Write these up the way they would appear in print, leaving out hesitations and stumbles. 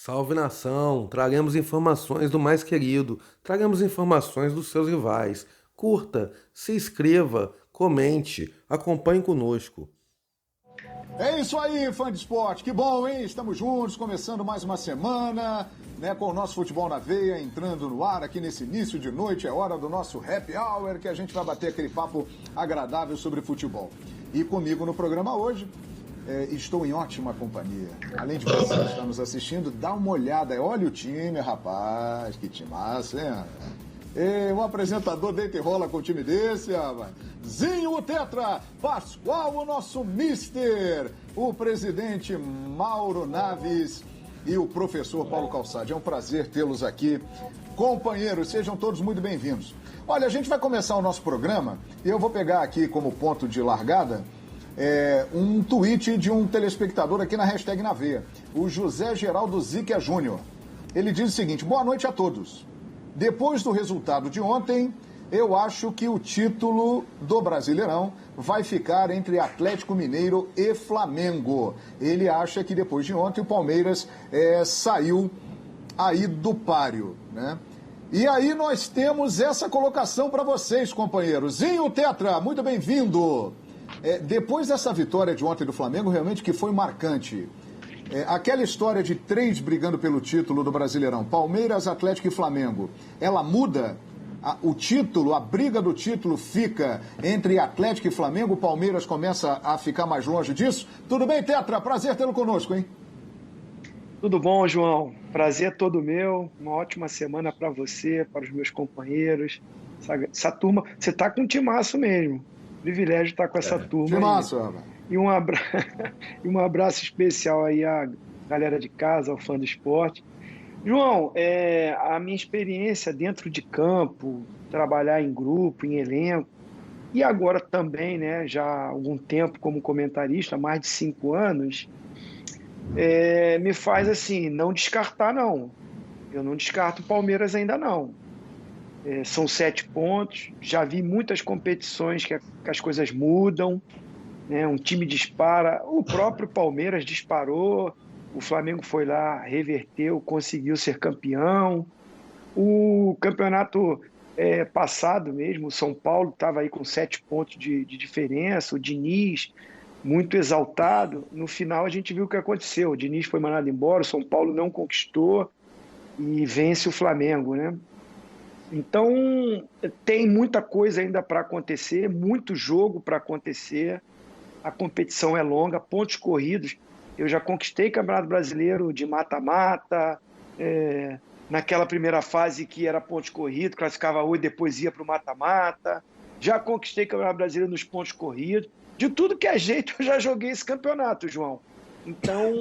Salve nação, traremos informações do mais querido, traremos informações dos seus rivais. Curta, se inscreva, comente, acompanhe conosco. É isso aí, fã de esporte. Que bom, hein? Estamos juntos, começando mais uma semana, né, com o nosso Futebol na Veia entrando no ar aqui nesse início de noite. É hora do nosso happy hour, que a gente vai bater aquele papo agradável sobre futebol. E comigo no programa hoje, estou em ótima companhia. Além de você estar nos assistindo, dá uma olhada. Olha o time, rapaz. Que timaço, hein? Um apresentador deita e rola com um time desse, rapaz. Zinho, o Tetra, Pascoal, o nosso mister, o presidente Mauro Naves e o professor Paulo Calçade. É um prazer tê-los aqui. Companheiros, sejam todos muito bem-vindos. Olha, a gente vai começar o nosso programa e eu vou pegar aqui como ponto de largada um tweet de um telespectador aqui na hashtag na Veia, o José Geraldo Zica Júnior. Ele diz o seguinte: boa noite a todos. Depois do resultado de ontem, eu acho que o título do Brasileirão vai ficar entre Atlético Mineiro e Flamengo. Ele acha que depois de ontem o Palmeiras saiu aí do páreo, né? E aí nós temos essa colocação para vocês, companheiros. Zinho Tetra, muito bem-vindo. Depois dessa vitória de ontem do Flamengo, realmente que foi marcante. Aquela história de 3 brigando pelo título do Brasileirão, Palmeiras, Atlético e Flamengo, ela muda? O título, a briga do título fica entre Atlético e Flamengo, o Palmeiras começa a ficar mais longe disso? Tudo bem, Tetra? Prazer tê-lo conosco, hein? Tudo bom, João? Prazer é todo meu. Uma ótima semana para você, para os meus companheiros. Essa turma, você está com um timaço mesmo. Privilégio estar com essa turma. Timaço, rapaz. E e um abraço especial aí à galera de casa, ao fã do esporte. João, a minha experiência dentro de campo, trabalhar em grupo, em elenco, e agora também, né, já há algum tempo como comentarista, mais de 5 anos, me faz assim, não descartar não. Eu não descarto o Palmeiras ainda não. São 7 pontos, já vi muitas competições que as coisas mudam, né? Um time dispara, o próprio Palmeiras disparou, o Flamengo foi lá, reverteu, conseguiu ser campeão. O campeonato passado mesmo, o São Paulo estava aí com 7 pontos de diferença, o Diniz muito exaltado. No final a gente viu o que aconteceu, o Diniz foi mandado embora, o São Paulo não conquistou e vence o Flamengo, né? Então tem muita coisa ainda para acontecer, muito jogo para acontecer. A competição é longa, pontos corridos. Eu já conquistei Campeonato Brasileiro de mata-mata, naquela primeira fase que era pontos corridos, classificava 8 e depois ia para o mata-mata. Já conquistei Campeonato Brasileiro nos pontos corridos. De tudo que é jeito, eu já joguei esse campeonato, João. Então,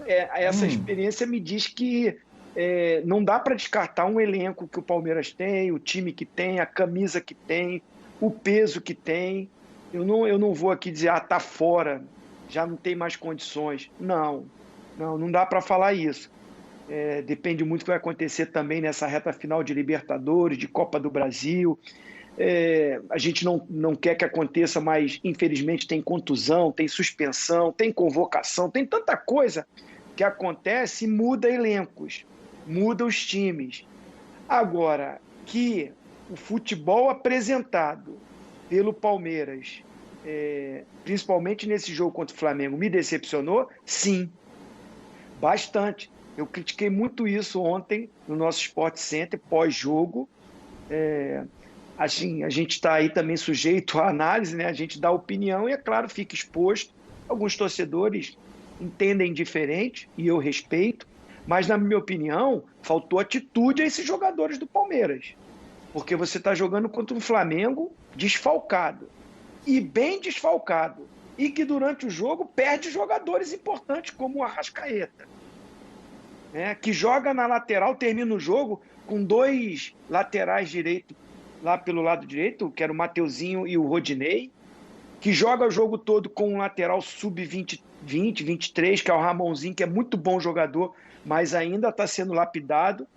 essa experiência me diz que não dá para descartar um elenco que o Palmeiras tem, o time que tem, a camisa que tem, o peso que tem. Eu não vou aqui dizer, tá fora, já não tem mais condições. Não dá para falar isso. Depende muito do que vai acontecer também nessa reta final de Libertadores, de Copa do Brasil. A gente não quer que aconteça, mas infelizmente tem contusão, tem suspensão, tem convocação, tem tanta coisa que acontece e muda elencos, muda os times. Agora, que o futebol apresentado pelo Palmeiras, principalmente nesse jogo contra o Flamengo, me decepcionou? Sim, bastante. Eu critiquei muito isso ontem no nosso Sport Center, pós-jogo. Assim, a gente está aí também sujeito à análise, né? A gente dá opinião e, é claro, fica exposto. Alguns torcedores entendem diferente e eu respeito, mas, na minha opinião, faltou atitude a esses jogadores do Palmeiras. Porque você está jogando contra um Flamengo desfalcado, e bem desfalcado, e que durante o jogo perde jogadores importantes, como o Arrascaeta, né? Que joga na lateral, termina o jogo com 2 laterais direitos lá pelo lado direito, que era o Mateuzinho e o Rodinei, que joga o jogo todo com um lateral sub-20, 23, que é o Ramonzinho, que é muito bom jogador, mas ainda está sendo lapidado.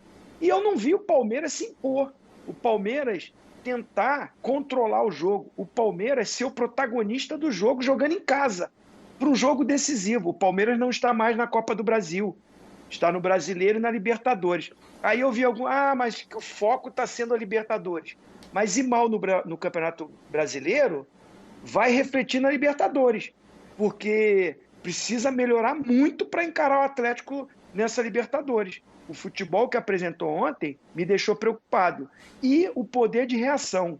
E eu não vi o Palmeiras se impor. O Palmeiras tentar controlar o jogo. O Palmeiras ser o protagonista do jogo jogando em casa, para um jogo decisivo. O Palmeiras não está mais na Copa do Brasil. está no Brasileiro e na Libertadores. Aí eu vi mas o foco está sendo a Libertadores. Mas ir mal no Campeonato Brasileiro vai refletir na Libertadores, porque precisa melhorar muito para encarar o Atlético nessa Libertadores. O futebol que apresentou ontem me deixou preocupado. E o poder de reação.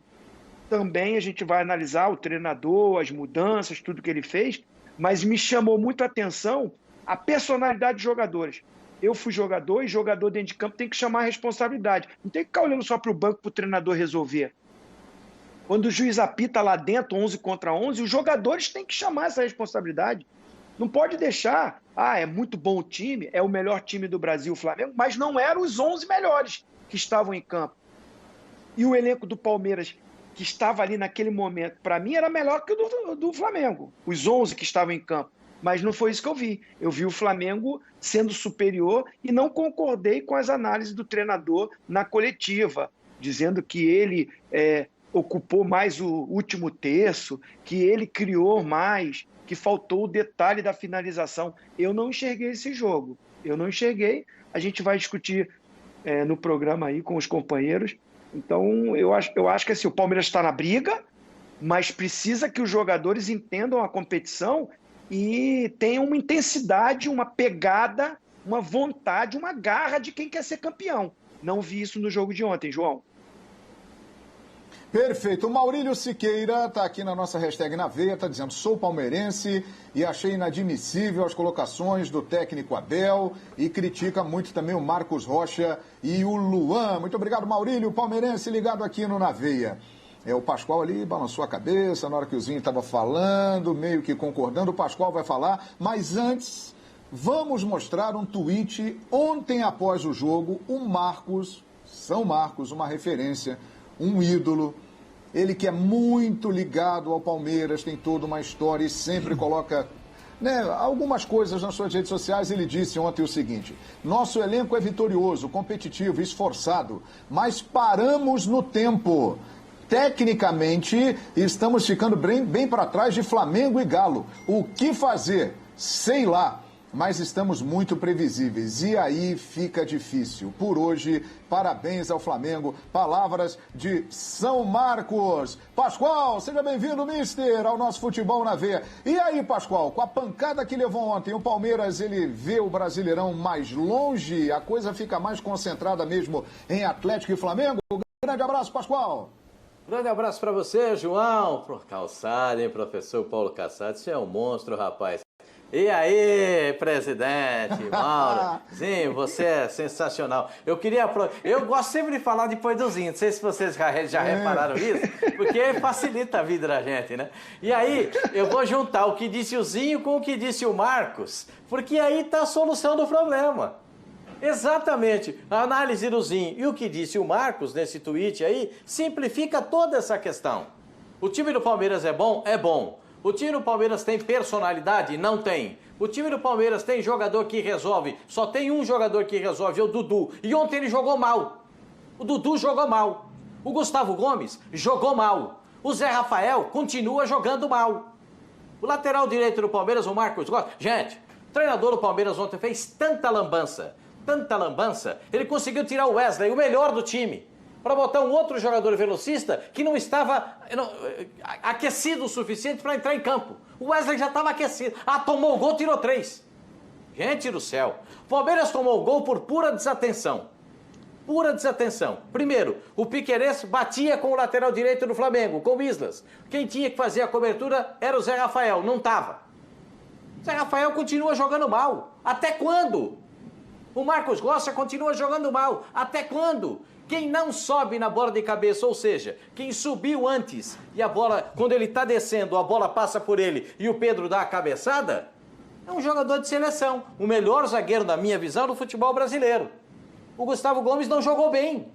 Também a gente vai analisar o treinador, as mudanças, tudo que ele fez, mas me chamou muito a atenção a personalidade dos jogadores. Eu fui jogador e jogador dentro de campo tem que chamar a responsabilidade. Não tem que ficar olhando só para o banco para o treinador resolver. Quando o juiz apita lá dentro, 11 contra 11, os jogadores têm que chamar essa responsabilidade. Não pode deixar, é muito bom o time, é o melhor time do Brasil, o Flamengo, mas não eram os 11 melhores que estavam em campo. E o elenco do Palmeiras, que estava ali naquele momento, para mim era melhor que o do Flamengo, os 11 que estavam em campo. Mas não foi isso que eu vi. Eu vi o Flamengo sendo superior e não concordei com as análises do treinador na coletiva, dizendo que ele ocupou mais o último terço, que ele criou mais, que faltou o detalhe da finalização. Eu não enxerguei esse jogo. Eu não enxerguei. A gente vai discutir no programa aí com os companheiros. Então, eu acho que assim, o Palmeiras está na briga, mas precisa que os jogadores entendam a competição e tenham uma intensidade, uma pegada, uma vontade, uma garra de quem quer ser campeão. Não vi isso no jogo de ontem, João. Perfeito. O Maurílio Siqueira está aqui na nossa hashtag na veia, está dizendo: sou palmeirense e achei inadmissível as colocações do técnico Abel e critica muito também o Marcos Rocha e o Luan. Muito obrigado, Maurílio, palmeirense ligado aqui no Na Veia. O Pascoal ali balançou a cabeça na hora que o Zinho estava falando, meio que concordando. O Pascoal vai falar, mas antes vamos mostrar um tweet ontem após o jogo. O Marcos, São Marcos, uma referência, um ídolo, ele que é muito ligado ao Palmeiras, tem toda uma história e sempre coloca algumas coisas nas suas redes sociais. Ele disse ontem o seguinte: nosso elenco é vitorioso, competitivo, esforçado, mas paramos no tempo. Tecnicamente, estamos ficando bem para trás de Flamengo e Galo. O que fazer? Sei lá. Mas estamos muito previsíveis e aí fica difícil. Por hoje, parabéns ao Flamengo. Palavras de São Marcos. Pascoal, seja bem-vindo, mister, ao nosso Futebol na Veia. E aí, Pascoal, com a pancada que levou ontem, o Palmeiras, ele vê o Brasileirão mais longe, a coisa fica mais concentrada mesmo em Atlético e Flamengo? Grande abraço, Pascoal. Grande abraço para você, João. Calçado, hein, professor Paulo Calçado. Você é um monstro, rapaz. E aí, presidente, Mauro? Sim, você é sensacional. Eu gosto sempre de falar depois do Zinho. Não sei se vocês já repararam isso, porque facilita a vida da gente, né? E aí, eu vou juntar o que disse o Zinho com o que disse o Marcos, porque aí está a solução do problema. Exatamente. A análise do Zinho e o que disse o Marcos nesse tweet aí simplifica toda essa questão. O time do Palmeiras é bom? É bom. O time do Palmeiras tem personalidade? Não tem. O time do Palmeiras tem jogador que resolve? Só tem um jogador que resolve, é o Dudu. E ontem ele jogou mal. O Dudu jogou mal. O Gustavo Gomes jogou mal. O Zé Rafael continua jogando mal. O lateral direito do Palmeiras, o Marcos Gomes. Gente, o treinador do Palmeiras ontem fez tanta lambança, ele conseguiu tirar o Wesley, o melhor do time, para botar um outro jogador velocista que não estava aquecido o suficiente para entrar em campo. O Wesley já estava aquecido. Tomou o gol, tirou 3. Gente do céu. O Palmeiras tomou o gol por pura desatenção. Pura desatenção. Primeiro, o Piquerez batia com o lateral direito do Flamengo, com o Islas. Quem tinha que fazer a cobertura era o Zé Rafael, não estava. O Zé Rafael continua jogando mal. Até quando? O Marcos Rocha continua jogando mal. Até quando? Quem não sobe na bola de cabeça, ou seja, quem subiu antes e a bola, quando ele está descendo, a bola passa por ele e o Pedro dá a cabeçada, é um jogador de seleção. O melhor zagueiro, na minha visão, do futebol brasileiro. O Gustavo Gomes não jogou bem.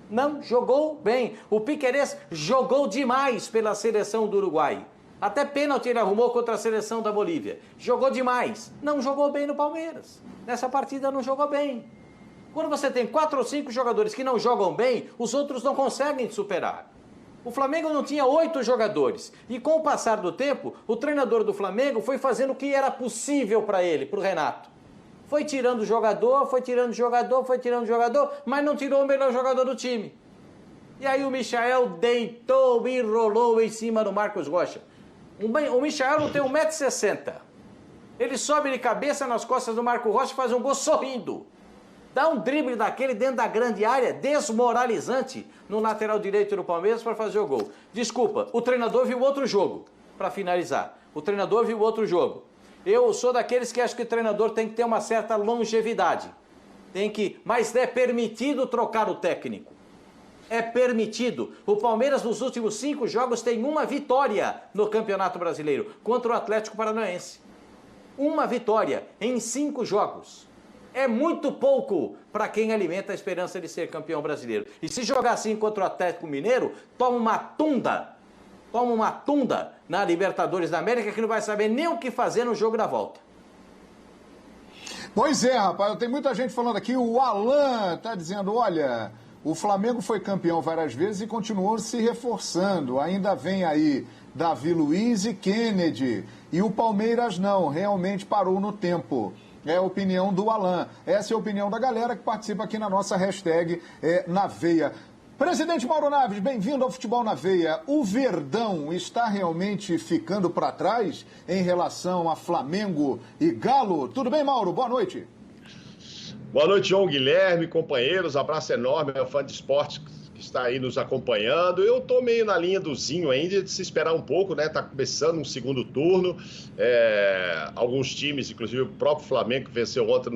Não jogou bem. O Piquerez jogou demais pela seleção do Uruguai. Até pênalti ele arrumou contra a seleção da Bolívia. Jogou demais. Não jogou bem no Palmeiras. Nessa partida não jogou bem. Quando você tem 4 ou 5 jogadores que não jogam bem, os outros não conseguem superar. O Flamengo não tinha 8 jogadores. E com o passar do tempo, o treinador do Flamengo foi fazendo o que era possível para ele, para o Renato. Foi tirando jogador, mas não tirou o melhor jogador do time. E aí o Michael deitou e rolou em cima do Marcos Rocha. O Michael não tem 1,60 m. Ele sobe de cabeça nas costas do Marcos Rocha e faz um gol sorrindo. Dá um drible daquele dentro da grande área, desmoralizante, no lateral direito do Palmeiras para fazer o gol. Desculpa, o treinador viu outro jogo, para finalizar. O treinador viu outro jogo. Eu sou daqueles que acham que o treinador tem que ter uma certa longevidade. Mas é permitido trocar o técnico. É permitido. O Palmeiras, nos últimos 5 jogos, tem uma vitória no Campeonato Brasileiro contra o Atlético Paranaense. Uma vitória em 5 jogos. É muito pouco para quem alimenta a esperança de ser campeão brasileiro. E se jogar assim contra o Atlético Mineiro, toma uma tunda na Libertadores da América que não vai saber nem o que fazer no jogo da volta. Pois é, rapaz, tem muita gente falando aqui, o Alan tá dizendo, olha, o Flamengo foi campeão várias vezes e continuou se reforçando. Ainda vem aí Davi Luiz e Kennedy. E o Palmeiras não, realmente parou no tempo. É a opinião do Alan. Essa é a opinião da galera que participa aqui na nossa hashtag Na Veia. Presidente Mauro Naves, bem-vindo ao Futebol na Veia. O Verdão está realmente ficando para trás em relação a Flamengo e Galo? Tudo bem, Mauro? Boa noite. Boa noite, João Guilherme, companheiros. Abraço enorme ao fã de esporte que está aí nos acompanhando. Eu estou meio na linha do Zinho ainda, de se esperar um pouco, né? Está começando um segundo turno. Alguns times, inclusive o próprio Flamengo, que venceu ontem,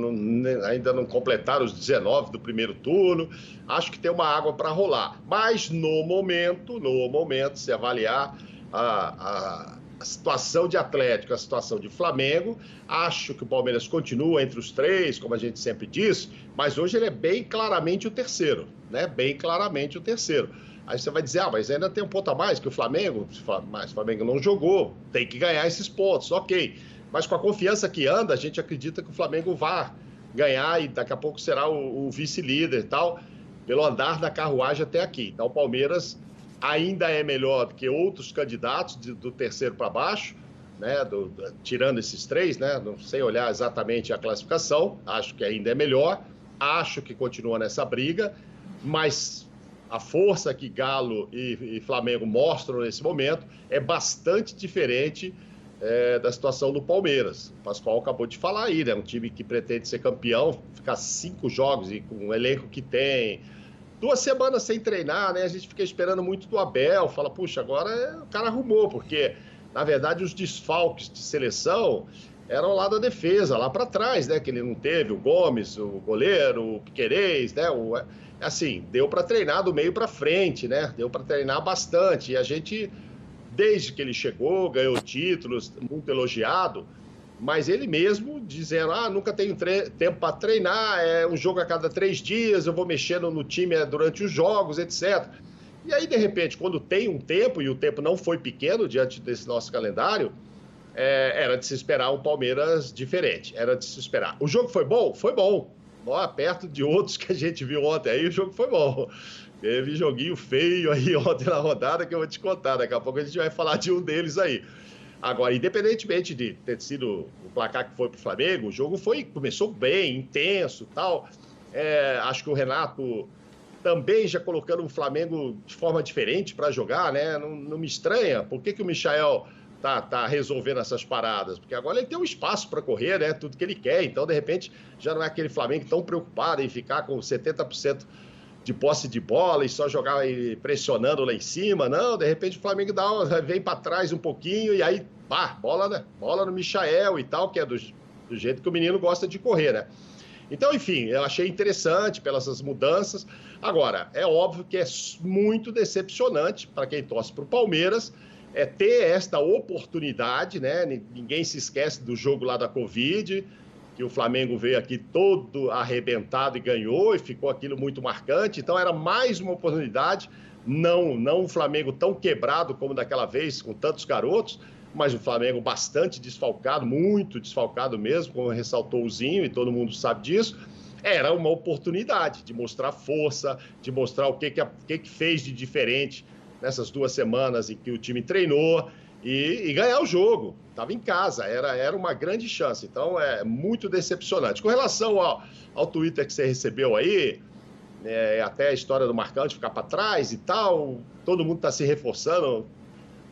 ainda não completaram os 19 do primeiro turno. Acho que tem uma água para rolar. Mas, no momento, se avaliar a situação de Atlético, a situação de Flamengo, acho que o Palmeiras continua entre os 3, como a gente sempre diz, mas hoje ele é bem claramente o terceiro, né? Bem claramente o terceiro. Aí você vai dizer, mas ainda tem um ponto a mais que o Flamengo, mas o Flamengo não jogou, tem que ganhar esses pontos, ok. Mas com a confiança que anda, a gente acredita que o Flamengo vai ganhar e daqui a pouco será o vice-líder e tal, pelo andar da carruagem até aqui. Então o Palmeiras ainda é melhor do que outros candidatos do terceiro para baixo, né? Tirando esses 3, né? Não sei olhar exatamente a classificação, acho que ainda é melhor, acho que continua nessa briga, mas a força que Galo e Flamengo mostram nesse momento é bastante diferente da situação do Palmeiras. O Pascoal acabou de falar aí, né? Um time que pretende ser campeão, ficar 5 jogos e com o elenco que tem, 2 semanas sem treinar, né? A gente fica esperando muito do Abel, fala, puxa, agora o cara arrumou, porque, na verdade, os desfalques de seleção eram lá da defesa, lá para trás, né? Que ele não teve, o Gomes, o goleiro, o Piquerez, né? Assim, deu para treinar do meio para frente, né? Deu para treinar bastante. E a gente, desde que ele chegou, ganhou títulos, muito elogiado, mas ele mesmo dizendo, nunca tenho tempo para treinar, é um jogo a cada 3 dias, eu vou mexendo no time durante os jogos, etc. E aí, de repente, quando tem um tempo, e o tempo não foi pequeno diante desse nosso calendário, era de se esperar um Palmeiras diferente, era de se esperar. O jogo foi bom? Foi bom. Perto de outros que a gente viu ontem aí, o jogo foi bom. Teve joguinho feio aí ontem na rodada que eu vou te contar, daqui a pouco a gente vai falar de um deles aí. Agora, independentemente de ter sido o placar que foi para o Flamengo, o jogo começou bem, intenso e tal. Acho que o Renato também já colocando o Flamengo de forma diferente para jogar, né? Não me estranha. Por que o Michael tá resolvendo essas paradas? Porque agora ele tem um espaço para correr, né? Tudo que ele quer. Então, de repente, já não é aquele Flamengo tão preocupado em ficar com 70% de posse de bola e só jogar pressionando lá em cima. Não, de repente o Flamengo vem para trás um pouquinho e aí, bola no Michael e tal, que é do jeito que o menino gosta de correr, né? Então, enfim, eu achei interessante pelas essas mudanças. Agora, é óbvio que é muito decepcionante para quem torce para o Palmeiras ter esta oportunidade, né? Ninguém se esquece do jogo lá da Covid, que o Flamengo veio aqui todo arrebentado e ganhou, e ficou aquilo muito marcante. Então era mais uma oportunidade, não um Flamengo tão quebrado como daquela vez, com tantos garotos, mas um Flamengo bastante desfalcado, muito desfalcado mesmo, como ressaltou o Zinho, e todo mundo sabe disso. Era uma oportunidade de mostrar força, de mostrar o que fez de diferente nessas 2 semanas em que o time treinou. e ganhar o jogo. Estava em casa, era uma grande chance. Então, é muito decepcionante. Com relação ao Twitter que você recebeu aí, até a história do Marcante ficar para trás e tal, todo mundo está se reforçando.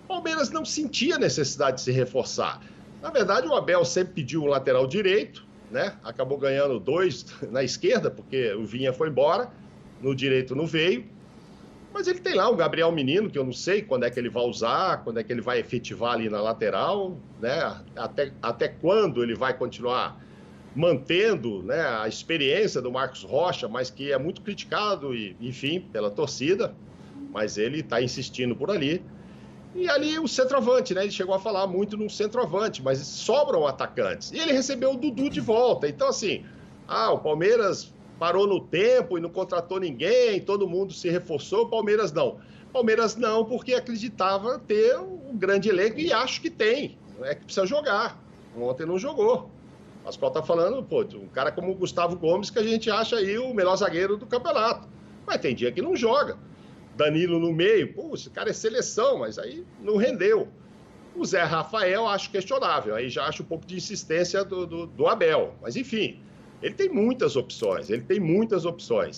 O Palmeiras não sentia necessidade de se reforçar. Na verdade, o Abel sempre pediu um lateral direito, né? Acabou ganhando 2 na esquerda, porque o Vinha foi embora, no direito não veio. Mas ele tem lá o Gabriel Menino, que eu não sei quando é que ele vai usar, quando é que ele vai efetivar ali na lateral, né? Até quando ele vai continuar mantendo, né, a experiência do Marcos Rocha, mas que é muito criticado, e, enfim, pela torcida, mas ele está insistindo por ali. E ali o centroavante, né? Ele chegou a falar muito no centroavante, mas sobram atacantes. E ele recebeu o Dudu de volta. Então, assim, o Palmeiras parou no tempo e não contratou ninguém, todo mundo se reforçou, o Palmeiras não. Palmeiras não, porque acreditava ter um grande elenco, e acho que tem. É que precisa jogar. Ontem não jogou. Mas qual tá falando, um cara como o Gustavo Gomes, que a gente acha aí o melhor zagueiro do campeonato. Mas tem dia que não joga. Danilo no meio, esse cara é seleção, mas aí não rendeu. O Zé Rafael acho questionável, aí já acho um pouco de insistência do Abel. Mas enfim, ele tem muitas opções,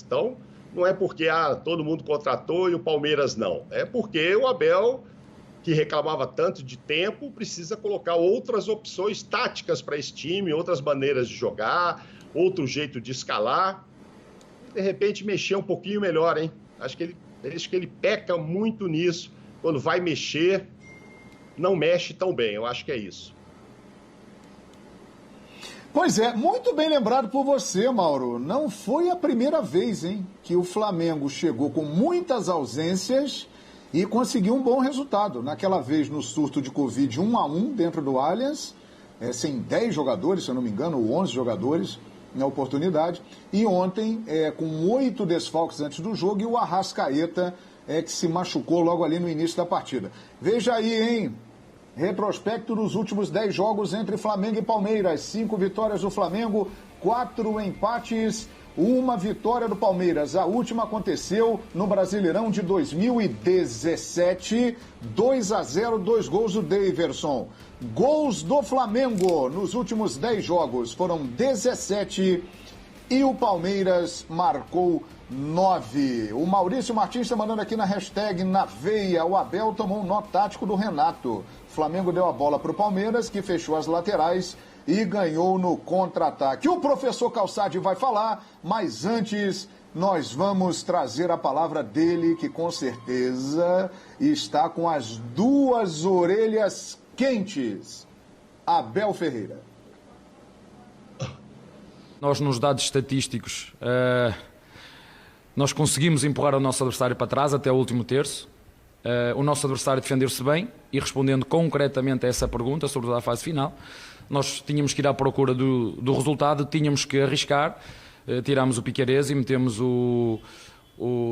Então, não é porque todo mundo contratou e o Palmeiras não. É porque o Abel, que reclamava tanto de tempo, precisa colocar outras opções táticas para esse time, outras maneiras de jogar, outro jeito de escalar. De repente, mexer um pouquinho melhor, hein? Acho que ele peca muito nisso. Quando vai mexer, não mexe tão bem. Eu acho que é isso. Pois é, muito bem lembrado por você, Mauro. Não foi a primeira vez, hein, que o Flamengo chegou com muitas ausências e conseguiu um bom resultado. Naquela vez, no surto de Covid, 1-1 dentro do Allianz, sem 10 jogadores, se eu não me engano, ou 11 jogadores na oportunidade. E ontem, com 8 desfalques antes do jogo, e o Arrascaeta que se machucou logo ali no início da partida. Veja aí, hein? Retrospecto dos últimos 10 jogos entre Flamengo e Palmeiras. 5 vitórias do Flamengo, 4 empates, 1 vitória do Palmeiras. A última aconteceu no Brasileirão de 2017, 2-0, 2 gols do Daverson. Gols do Flamengo nos últimos 10 jogos foram 17 e o Palmeiras marcou 9. O Maurício Martins está mandando aqui na hashtag na veia. O Abel tomou um nó tático do Renato. O Flamengo deu a bola para o Palmeiras, que fechou as laterais e ganhou no contra-ataque. O professor Calçade vai falar, mas antes nós vamos trazer a palavra dele, que com certeza está com as 2 orelhas quentes. Abel Ferreira. Nós, nos dados estatísticos, nós conseguimos empurrar o nosso adversário para trás até o último terço. O nosso adversário defendeu-se bem e, respondendo concretamente a essa pergunta, sobretudo à fase final, nós tínhamos que ir à procura do resultado, tínhamos que arriscar, tirámos o Piquerez e metemos o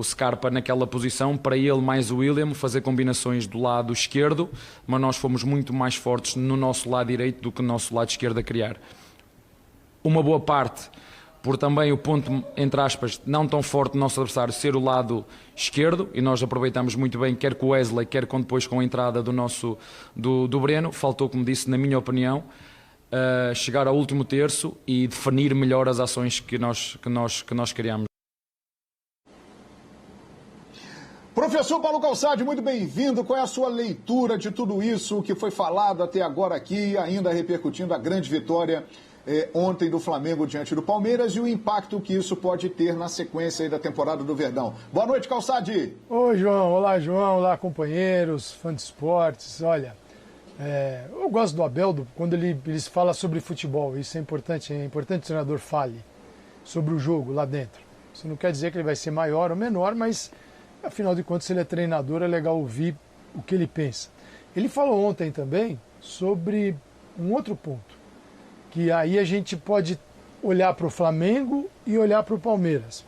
Scarpa naquela posição, para ele mais o William fazer combinações do lado esquerdo, mas nós fomos muito mais fortes no nosso lado direito do que no nosso lado esquerdo a criar. Uma boa parte por também o ponto, entre aspas, não tão forte do nosso adversário ser o lado esquerdo, e nós aproveitamos muito bem, quer com o Wesley, quer depois com a entrada do Breno. Faltou, como disse, na minha opinião, chegar ao último terço e definir melhor as ações que nós criamos. Professor Paulo Calçade, muito bem-vindo. Qual é a sua leitura de tudo isso que foi falado até agora aqui, ainda repercutindo a grande vitória ontem do Flamengo diante do Palmeiras e o impacto que isso pode ter na sequência aí da temporada do Verdão? Boa noite, Calçade. Oi, João. Olá, companheiros, fãs de esportes. Olha, eu gosto do Abel quando ele fala sobre futebol. Isso é importante que o treinador fale sobre o jogo lá dentro. Isso não quer dizer que ele vai ser maior ou menor, mas afinal de contas, se ele é treinador, é legal ouvir o que ele pensa. Ele falou ontem também sobre um outro ponto, que aí a gente pode olhar para o Flamengo e olhar para o Palmeiras.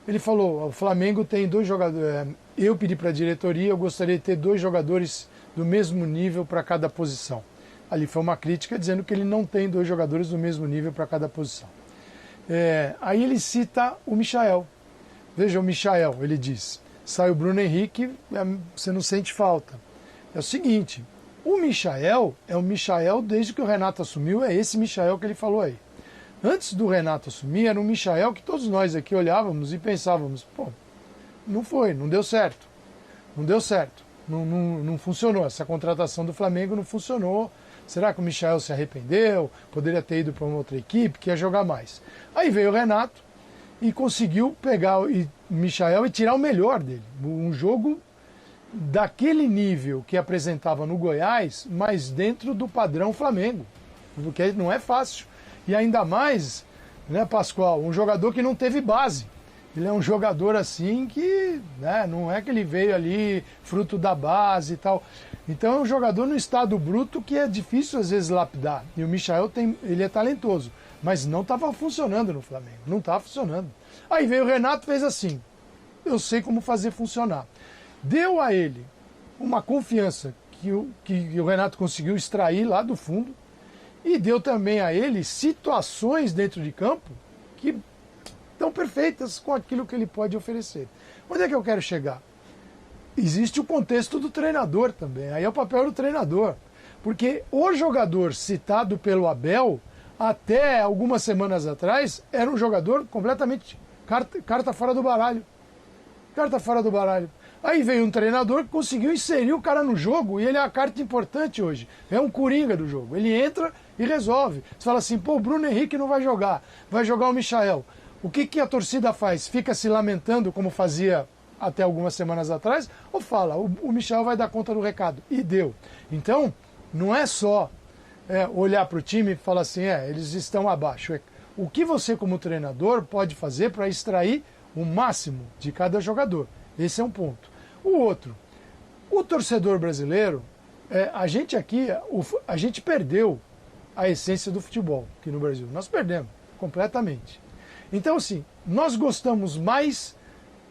Ele falou, o Flamengo tem 2 jogadores, eu pedi para a diretoria, eu gostaria de ter 2 jogadores do mesmo nível para cada posição. Ali foi uma crítica dizendo que ele não tem 2 jogadores do mesmo nível para cada posição. Aí ele cita o Michael. Veja o Michael, ele diz, sai o Bruno Henrique, você não sente falta. É o seguinte, O Michael é o Michael desde que o Renato assumiu, é esse Michael que ele falou aí. Antes do Renato assumir, era um Michael que todos nós aqui olhávamos e pensávamos, pô, não deu certo. Não deu certo. Não funcionou. Essa contratação do Flamengo não funcionou. Será que o Michael se arrependeu? Poderia ter ido para uma outra equipe que ia jogar mais. Aí veio o Renato e conseguiu pegar o Michael e tirar o melhor dele. Um jogo daquele nível que apresentava no Goiás, mas dentro do padrão Flamengo. Porque não é fácil. E ainda mais, né, Pascoal, um jogador que não teve base. Ele é um jogador assim que, né, não é que ele veio ali fruto da base e tal. Então é um jogador no estado bruto que é difícil às vezes lapidar. E o Michael ele é talentoso, mas não estava funcionando no Flamengo. Não estava funcionando. Aí veio o Renato e fez assim. Eu sei como fazer funcionar. Deu a ele uma confiança que o Renato conseguiu extrair lá do fundo e deu também a ele situações dentro de campo que estão perfeitas com aquilo que ele pode oferecer. Onde é que eu quero chegar? Existe o contexto do treinador também. Aí é o papel do treinador. Porque o jogador citado pelo Abel, até algumas semanas atrás, era um jogador completamente carta fora do baralho. Carta fora do baralho. Aí veio um treinador que conseguiu inserir o cara no jogo e ele é uma carta importante hoje. É um coringa do jogo. Ele entra e resolve. Você fala assim, pô, o Bruno Henrique não vai jogar o Michael. O que a torcida faz? Fica se lamentando como fazia até algumas semanas atrás? Ou fala, o Michael vai dar conta do recado? E deu. Então, não é só olhar para o time e falar assim, eles estão abaixo. O que você como treinador pode fazer para extrair o máximo de cada jogador? Esse é um ponto. O outro, o torcedor brasileiro, a gente aqui, a gente perdeu a essência do futebol aqui no Brasil. Nós perdemos completamente. Então, assim, nós gostamos mais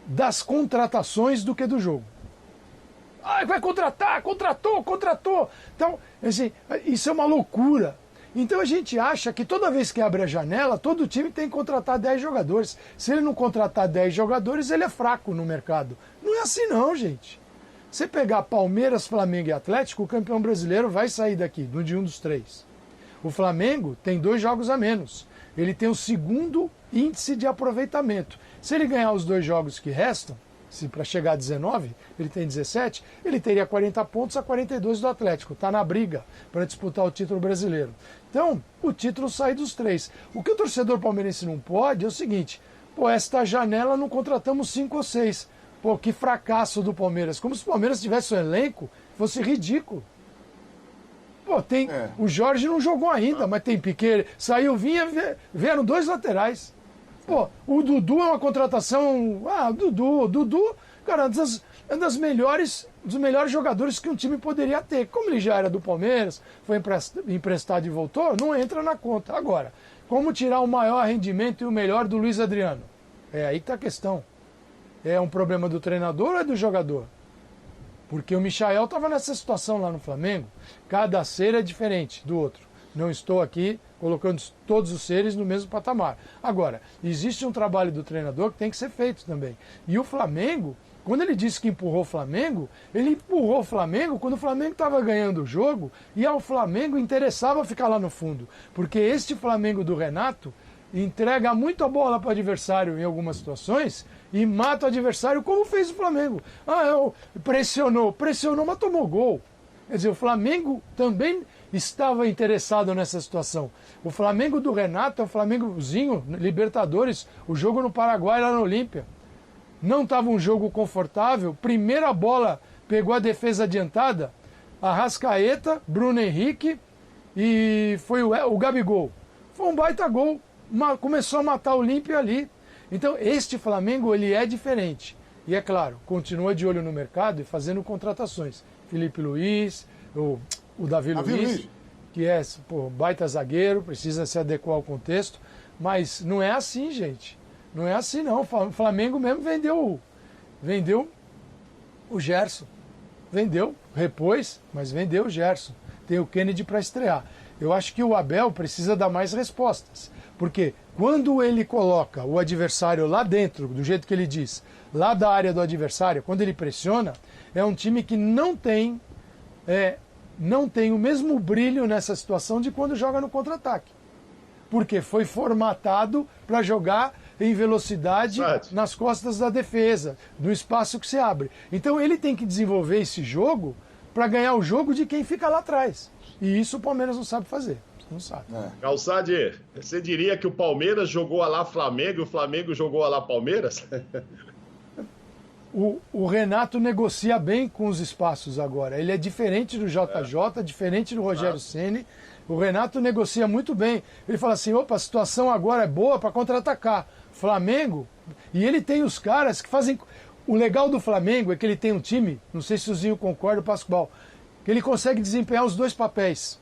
das contratações do que do jogo. Ah, vai contratar, contratou. Então, assim, isso é uma loucura. Então a gente acha que toda vez que abre a janela, todo time tem que contratar 10 jogadores. Se ele não contratar 10 jogadores, ele é fraco no mercado. Não é assim não, gente. Você pegar Palmeiras, Flamengo e Atlético, o campeão brasileiro vai sair daqui, de um dos três. O Flamengo tem 2 jogos a menos. Ele tem o segundo índice de aproveitamento. Se ele ganhar os 2 jogos que restam, se para chegar a 19, ele tem 17, ele teria 40 pontos a 42 do Atlético. Está na briga para disputar o título brasileiro. Então, o título sai dos 3. O que o torcedor palmeirense não pode é o seguinte, esta janela não contratamos 5 ou 6. Que fracasso do Palmeiras. Como se o Palmeiras tivesse um elenco, fosse ridículo. O Jorge não jogou ainda, mas tem Piquet, saiu, vieram 2 laterais. O Dudu é uma contratação. O Dudu, cara, é dos melhores jogadores que um time poderia ter. Como ele já era do Palmeiras, foi emprestado e voltou, não entra na conta. Agora, como tirar o maior rendimento e o melhor do Luiz Adriano? É aí que está a questão. É um problema do treinador ou é do jogador? Porque o Michael estava nessa situação lá no Flamengo. Cada ser é diferente do outro. Não estou aqui colocando todos os seres no mesmo patamar. Agora, existe um trabalho do treinador que tem que ser feito também. E o Flamengo, quando ele disse que empurrou o Flamengo, ele empurrou o Flamengo quando o Flamengo estava ganhando o jogo e ao Flamengo interessava ficar lá no fundo. Porque este Flamengo do Renato entrega muito a bola para o adversário em algumas situações e mata o adversário como fez o Flamengo. Pressionou, mas tomou gol. Quer dizer, o Flamengo também estava interessado nessa situação. O Flamengo do Renato é o Flamengozinho, Libertadores, o jogo no Paraguai lá na Olímpia. Não estava um jogo confortável, primeira bola pegou a defesa adiantada, Arrascaeta, Bruno Henrique e foi o Gabigol. Foi um baita gol, começou a matar o Olímpia ali. Então este Flamengo ele é diferente. E é claro, continua de olho no mercado e fazendo contratações. Felipe Luiz, o Davi Luiz, que é baita zagueiro, precisa se adequar ao contexto, mas não é assim, gente. Não é assim não. O Flamengo mesmo vendeu o Gerson. Vendeu, repôs, mas vendeu o Gerson. Tem o Kennedy para estrear. Eu acho que o Abel precisa dar mais respostas, porque quando ele coloca o adversário lá dentro, do jeito que ele diz, lá da área do adversário, quando ele pressiona, é um time que não tem não tem o mesmo brilho nessa situação de quando joga no contra-ataque. Porque foi formatado para jogar em velocidade nas costas da defesa, no espaço que se abre. Então ele tem que desenvolver esse jogo para ganhar o jogo de quem fica lá atrás. E isso o Palmeiras não sabe fazer. Não sabe. Calçade, você diria que o Palmeiras jogou a lá Flamengo e o Flamengo jogou a lá Palmeiras? O Renato negocia bem com os espaços agora. Ele é diferente do JJ, diferente do Rogério Ceni. O Renato negocia muito bem. Ele fala assim, opa, a situação agora é boa para contra-atacar. Flamengo, e ele tem os caras que fazem... O legal do Flamengo é que ele tem um time, não sei se o Zinho concorda, o Pascoal, que ele consegue desempenhar os dois papéis.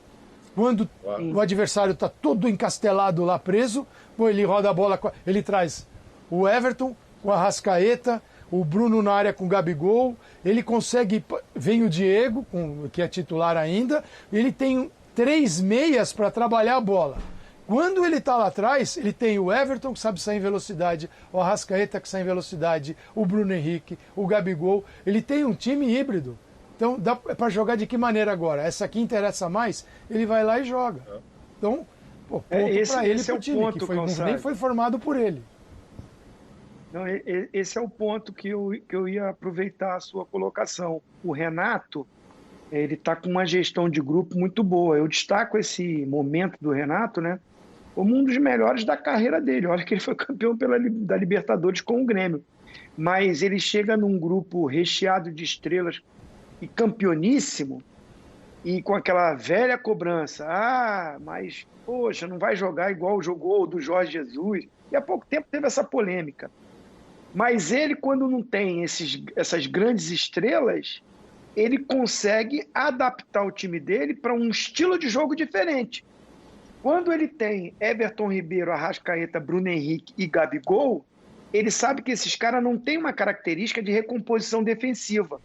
Quando o adversário está todo encastelado lá preso, ele roda a bola, ele traz o Everton com a Arrascaeta, o Bruno na área com o Gabigol, ele consegue, vem o Diego, que é titular ainda, ele tem 3 meias para trabalhar a bola. Quando ele está lá atrás, ele tem o Everton, que sabe sair em velocidade, o Arrascaeta, que sai em velocidade, o Bruno Henrique, o Gabigol. Ele tem um time híbrido. Então, dá para jogar de que maneira agora? Essa aqui interessa mais? Ele vai lá e joga. Então, ponto para ele, esse é o time, ponto, que nem foi formado por ele. Não, esse é o ponto que eu ia aproveitar a sua colocação. O Renato, ele está com uma gestão de grupo muito boa. Eu destaco esse momento do Renato, né, como um dos melhores da carreira dele. Olha que ele foi campeão da Libertadores com o Grêmio. Mas ele chega num grupo recheado de estrelas e campeoníssimo, e com aquela velha cobrança. Mas, poxa, não vai jogar igual jogou o do Jorge Jesus. E há pouco tempo teve essa polêmica. Mas ele, quando não tem essas grandes estrelas, ele consegue adaptar o time dele para um estilo de jogo diferente. Quando ele tem Everton Ribeiro, Arrascaeta, Bruno Henrique e Gabigol, ele sabe que esses caras não têm uma característica de recomposição defensiva.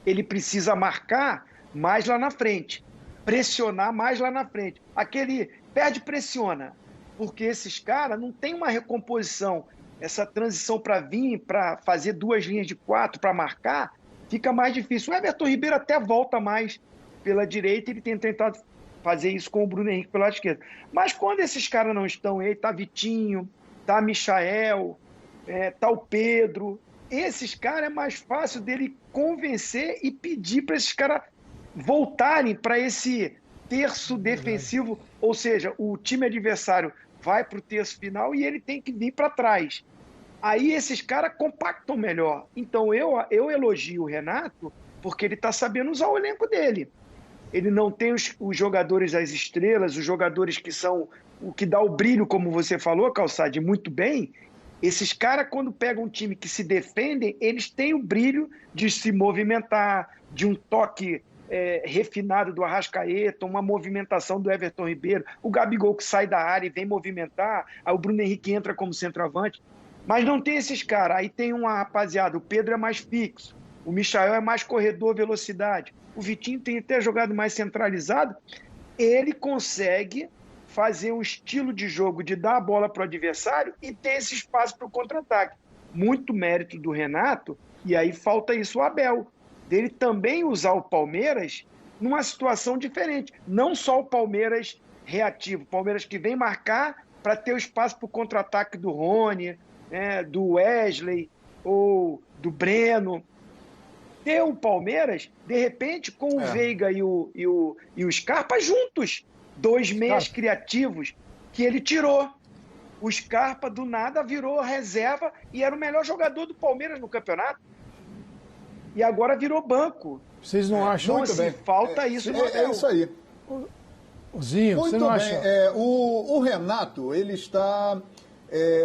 Ele precisa marcar mais lá na frente, pressionar mais lá na frente. Aquele perde e pressiona, porque esses caras não têm uma recomposição. Essa transição para vir, para fazer 2 linhas de 4, para marcar, fica mais difícil. O Everton Ribeiro até volta mais pela direita, ele tem tentado fazer isso com o Bruno Henrique pela esquerda. Mas quando esses caras não estão aí, tá Vitinho, tá Michael, tá o Pedro, esses caras é mais fácil dele convencer e pedir para esses caras voltarem para esse terço defensivo, ou seja, o time adversário vai para o terço final e ele tem que vir para trás. Aí esses caras compactam melhor. Então eu elogio o Renato porque ele está sabendo usar o elenco dele. Ele não tem os jogadores das estrelas, os jogadores que são o que dá o brilho, como você falou, Calçade, muito bem. Esses caras, quando pegam um time que se defendem, eles têm o brilho de se movimentar, de um toque refinado do Arrascaeta, uma movimentação do Everton Ribeiro, o Gabigol que sai da área e vem movimentar, aí o Bruno Henrique entra como centroavante. Mas não tem esses caras. Aí tem uma rapaziada, o Pedro é mais fixo, o Michael é mais corredor, velocidade, o Vitinho tem até jogado mais centralizado. Ele consegue fazer um estilo de jogo de dar a bola para o adversário e ter esse espaço para o contra-ataque. Muito mérito do Renato, e aí falta isso o Abel, dele também usar o Palmeiras numa situação diferente. Não só o Palmeiras reativo, o Palmeiras que vem marcar para ter o espaço para o contra-ataque do Rony, do Wesley ou do Breno. Ter o Palmeiras, de repente, com o Veiga e o Scarpa juntos. 2 meias criativos que ele tirou. O Scarpa, do nada, virou reserva e era o melhor jogador do Palmeiras no campeonato. E agora virou banco. Vocês não acham? Muito bem. Falta isso no Abel. É isso aí. Zinho, Muito você não bem. acha? O Renato, ele está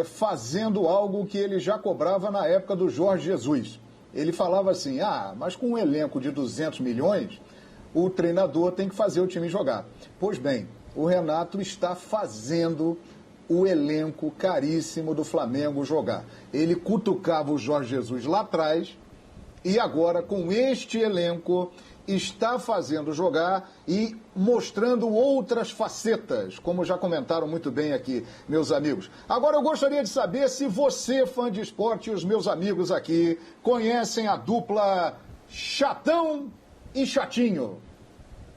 fazendo algo que ele já cobrava na época do Jorge Jesus. Ele falava assim, mas com um elenco de 200 milhões, o treinador tem que fazer o time jogar. Pois bem, o Renato está fazendo o elenco caríssimo do Flamengo jogar. Ele cutucava o Jorge Jesus lá atrás e agora, com este elenco, está fazendo jogar e mostrando outras facetas, como já comentaram muito bem aqui, meus amigos. Agora eu gostaria de saber se você, fã de esporte, e os meus amigos aqui, conhecem a dupla Chatão e Chatinho.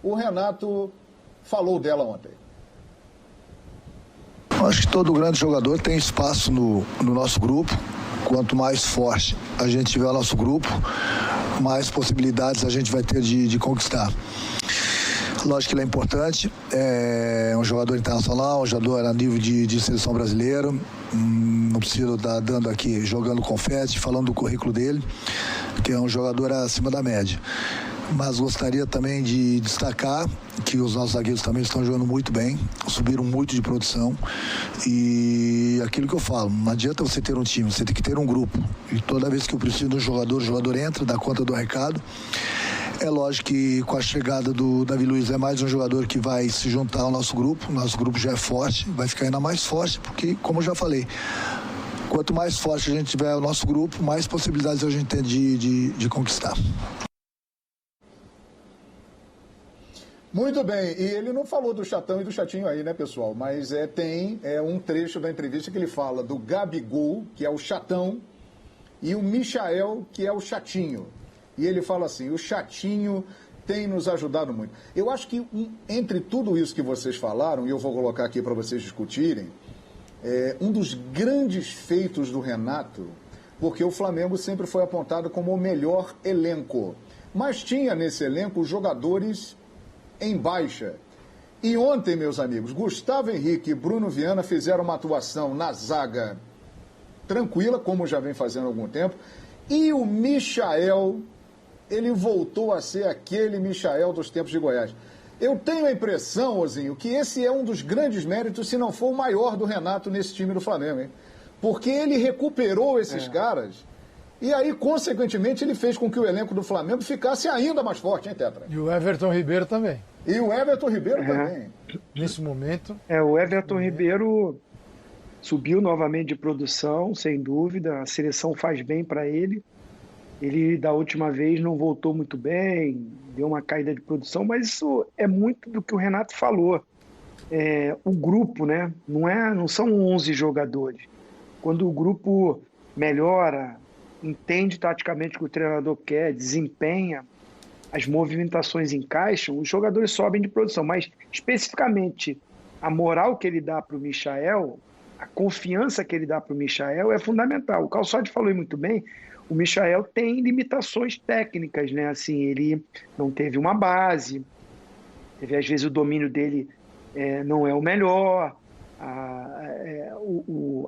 O Renato falou dela ontem. Acho que todo grande jogador tem espaço no nosso grupo. Quanto mais forte a gente tiver o nosso grupo, mais possibilidades a gente vai ter de conquistar. Lógico que ele é importante, é um jogador internacional, um jogador a nível de seleção brasileira. Não preciso estar dando aqui, jogando confete, falando do currículo dele, que é um jogador acima da média. Mas gostaria também de destacar que os nossos zagueiros também estão jogando muito bem, subiram muito de produção. E aquilo que eu falo, não adianta você ter um time, você tem que ter um grupo. E toda vez que eu preciso de um jogador, o jogador entra, dá conta do recado. É lógico que com a chegada do Davi Luiz é mais um jogador que vai se juntar ao nosso grupo. Nosso grupo já é forte, vai ficar ainda mais forte, porque, como eu já falei, quanto mais forte a gente tiver o nosso grupo, mais possibilidades a gente tem de conquistar. Muito bem, e ele não falou do Chatão e do Chatinho aí, né, pessoal? Mas tem um trecho da entrevista que ele fala do Gabigol, que é o Chatão, e o Michael, que é o Chatinho. E ele fala assim, o Chatinho tem nos ajudado muito. Eu acho que entre tudo isso que vocês falaram, e eu vou colocar aqui para vocês discutirem, um dos grandes feitos do Renato, porque o Flamengo sempre foi apontado como o melhor elenco, mas tinha nesse elenco jogadores em baixa. E ontem, meus amigos, Gustavo Henrique e Bruno Viana fizeram uma atuação na zaga tranquila, como já vem fazendo há algum tempo, e o Michael, ele voltou a ser aquele Michael dos tempos de Goiás. Eu tenho a impressão, Ozinho, que esse é um dos grandes méritos, se não for o maior do Renato nesse time do Flamengo, hein? Porque ele recuperou esses caras e aí, consequentemente, ele fez com que o elenco do Flamengo ficasse ainda mais forte, hein, Tetra? E o Everton Ribeiro também. E o Everton Ribeiro também. Nesse momento. O Everton Ribeiro subiu novamente de produção, sem dúvida. A seleção faz bem para ele. Ele, da última vez, não voltou muito bem, deu uma caída de produção, mas isso é muito do que o Renato falou. O grupo, né? Não são 11 jogadores. Quando o grupo melhora, entende taticamente o que o treinador quer, desempenha, as movimentações encaixam, os jogadores sobem de produção. Mas, especificamente, a moral que ele dá para o Michael, a confiança que ele dá para o Michael é fundamental. O Calçade falou muito bem, o Michael tem limitações técnicas, né? Assim, ele não teve uma base, às vezes o domínio dele não é o melhor,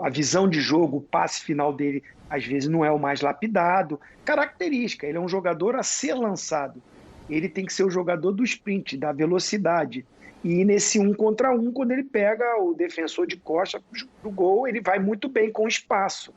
a visão de jogo, o passe final dele, às vezes não é o mais lapidado. Característica, ele é um jogador a ser lançado. Ele tem que ser o jogador do sprint, da velocidade. E nesse 1 contra 1, quando ele pega o defensor de costa pro gol, ele vai muito bem com espaço.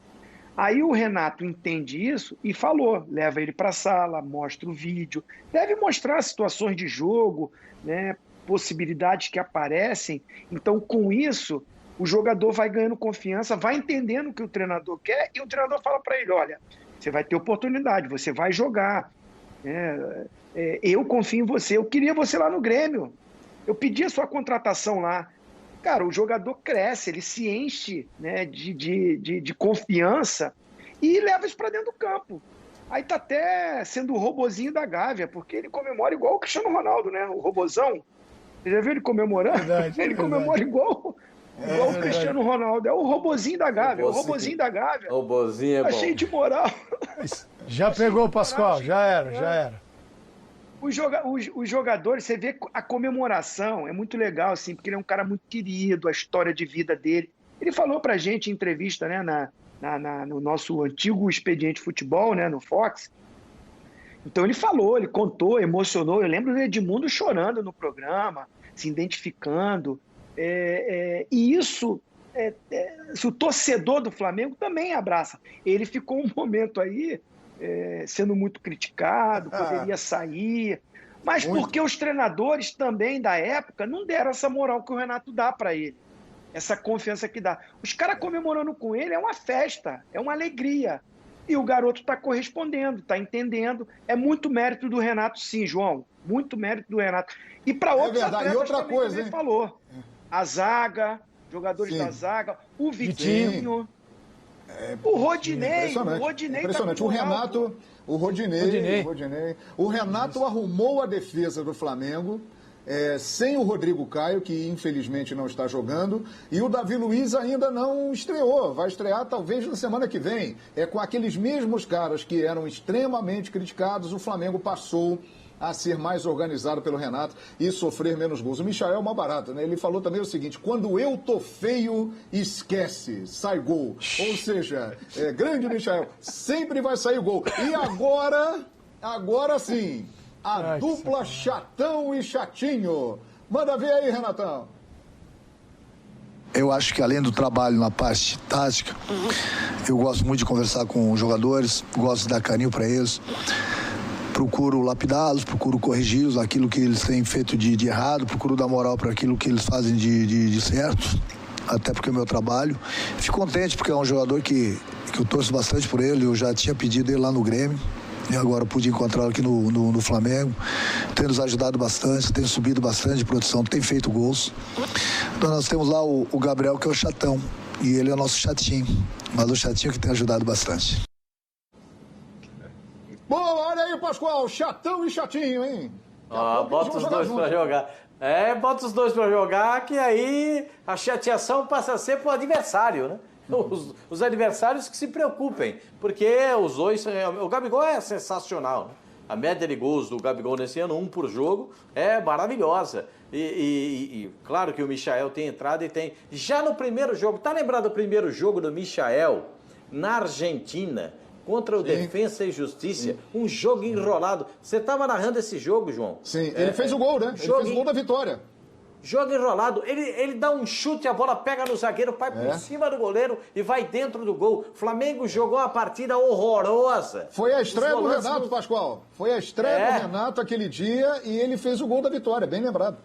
Aí o Renato entende isso e falou, leva ele para a sala, mostra o vídeo, deve mostrar situações de jogo, né, possibilidades que aparecem. Então, com isso, o jogador vai ganhando confiança, vai entendendo o que o treinador quer e o treinador fala para ele, olha, você vai ter oportunidade, você vai jogar, eu confio em você, eu queria você lá no Grêmio, eu pedi a sua contratação lá. Cara, o jogador cresce, ele se enche, né, de confiança e leva isso para dentro do campo. Aí tá até sendo o robozinho da Gávea, porque ele comemora igual o Cristiano Ronaldo, né? O robozão. Você já viu ele comemorando? Verdade, ele comemora igual o Cristiano Ronaldo. É o robozinho da Gávea. O robozinho da Gávea. Robozinho é bom. Tá cheio de moral. Já pegou o Pascoal, já era. Os jogadores, você vê a comemoração, é muito legal, assim, porque ele é um cara muito querido, a história de vida dele. Ele falou pra gente em entrevista, né, no nosso antigo Expediente Futebol, né, no Fox. Então ele falou, ele contou, emocionou. Eu lembro do Edmundo chorando no programa, se identificando. E isso, o torcedor do Flamengo também abraça. Ele ficou um momento aí sendo muito criticado, poderia sair, mas muito. Porque os treinadores também da época não deram essa moral que o Renato dá para ele, essa confiança que dá. Os caras comemorando com ele é uma festa, é uma alegria, e o garoto está correspondendo, está entendendo. É muito mérito do Renato, sim, João, muito mérito do Renato. E para outros atletas e outra também, coisa, hein? Falou, a zaga, jogadores sim. Da zaga, o Vitinho. O Rodinei. Impressionante. Tá o Renato, o Rodinei. O Renato arrumou a defesa do Flamengo, sem o Rodrigo Caio, que infelizmente não está jogando, e o Davi Luiz ainda não estreou, vai estrear talvez na semana que vem. Com aqueles mesmos caras que eram extremamente criticados, o Flamengo passou a ser mais organizado pelo Renato e sofrer menos gols. O Michael é uma barata, né? Ele falou também o seguinte: quando eu tô feio, esquece, sai gol. Ou seja, grande Michael, sempre vai sair gol. E agora sim, a dupla Chatão e Chatinho. Manda ver aí, Renatão. Eu acho que além do trabalho na parte tática, eu gosto muito de conversar com os jogadores, gosto de dar carinho para eles. Procuro lapidá-los, procuro corrigi-los, aquilo que eles têm feito de errado, procuro dar moral para aquilo que eles fazem de certo, até porque é o meu trabalho. Fico contente porque é um jogador que eu torço bastante por ele, eu já tinha pedido ele lá no Grêmio, e agora pude encontrá-lo aqui no Flamengo. Tem nos ajudado bastante, tem subido bastante de produção, tem feito gols. Então nós temos lá o Gabriel, que é o Chatão, e ele é o nosso Chatinho, mas o Chatinho que tem ajudado bastante. Boa, olha aí, Pascoal, Chatão e Chatinho, hein? Bota os dois pra jogar. Bota os dois pra jogar, que aí a chateação passa a ser pro adversário, né? Os adversários que se preocupem, porque os dois... O Gabigol é sensacional, né? A média de gols do Gabigol nesse ano, 1 por jogo, é maravilhosa. E claro que o Michael tem entrado e tem... Já no primeiro jogo, tá lembrado do primeiro jogo do Michael na Argentina, contra o Defensa e Justiça, um jogo enrolado. Você estava narrando esse jogo, João? Sim, ele fez o gol, né? Ele fez o gol da vitória. Jogo enrolado, ele dá um chute, a bola pega no zagueiro, vai por cima do goleiro e vai dentro do gol. Flamengo jogou uma partida horrorosa. Foi a estreia do Renato, Pascoal. Foi a estreia do Renato aquele dia e ele fez o gol da vitória, bem lembrado.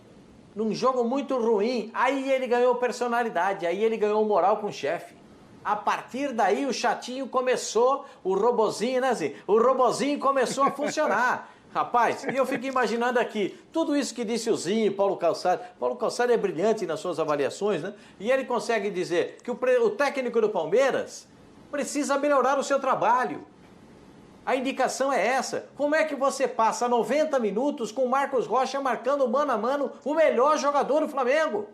Num jogo muito ruim, aí ele ganhou personalidade, aí ele ganhou moral com o chefe. A partir daí o Chatinho começou, o robozinho, né, Zinho? O robozinho começou a funcionar. Rapaz, e eu fico imaginando aqui, tudo isso que disse o Zinho, Paulo Calçado. Paulo Calçado é brilhante nas suas avaliações, né? E ele consegue dizer que o técnico do Palmeiras precisa melhorar o seu trabalho. A indicação é essa. Como é que você passa 90 minutos com o Marcos Rocha marcando mano a mano o melhor jogador do Flamengo?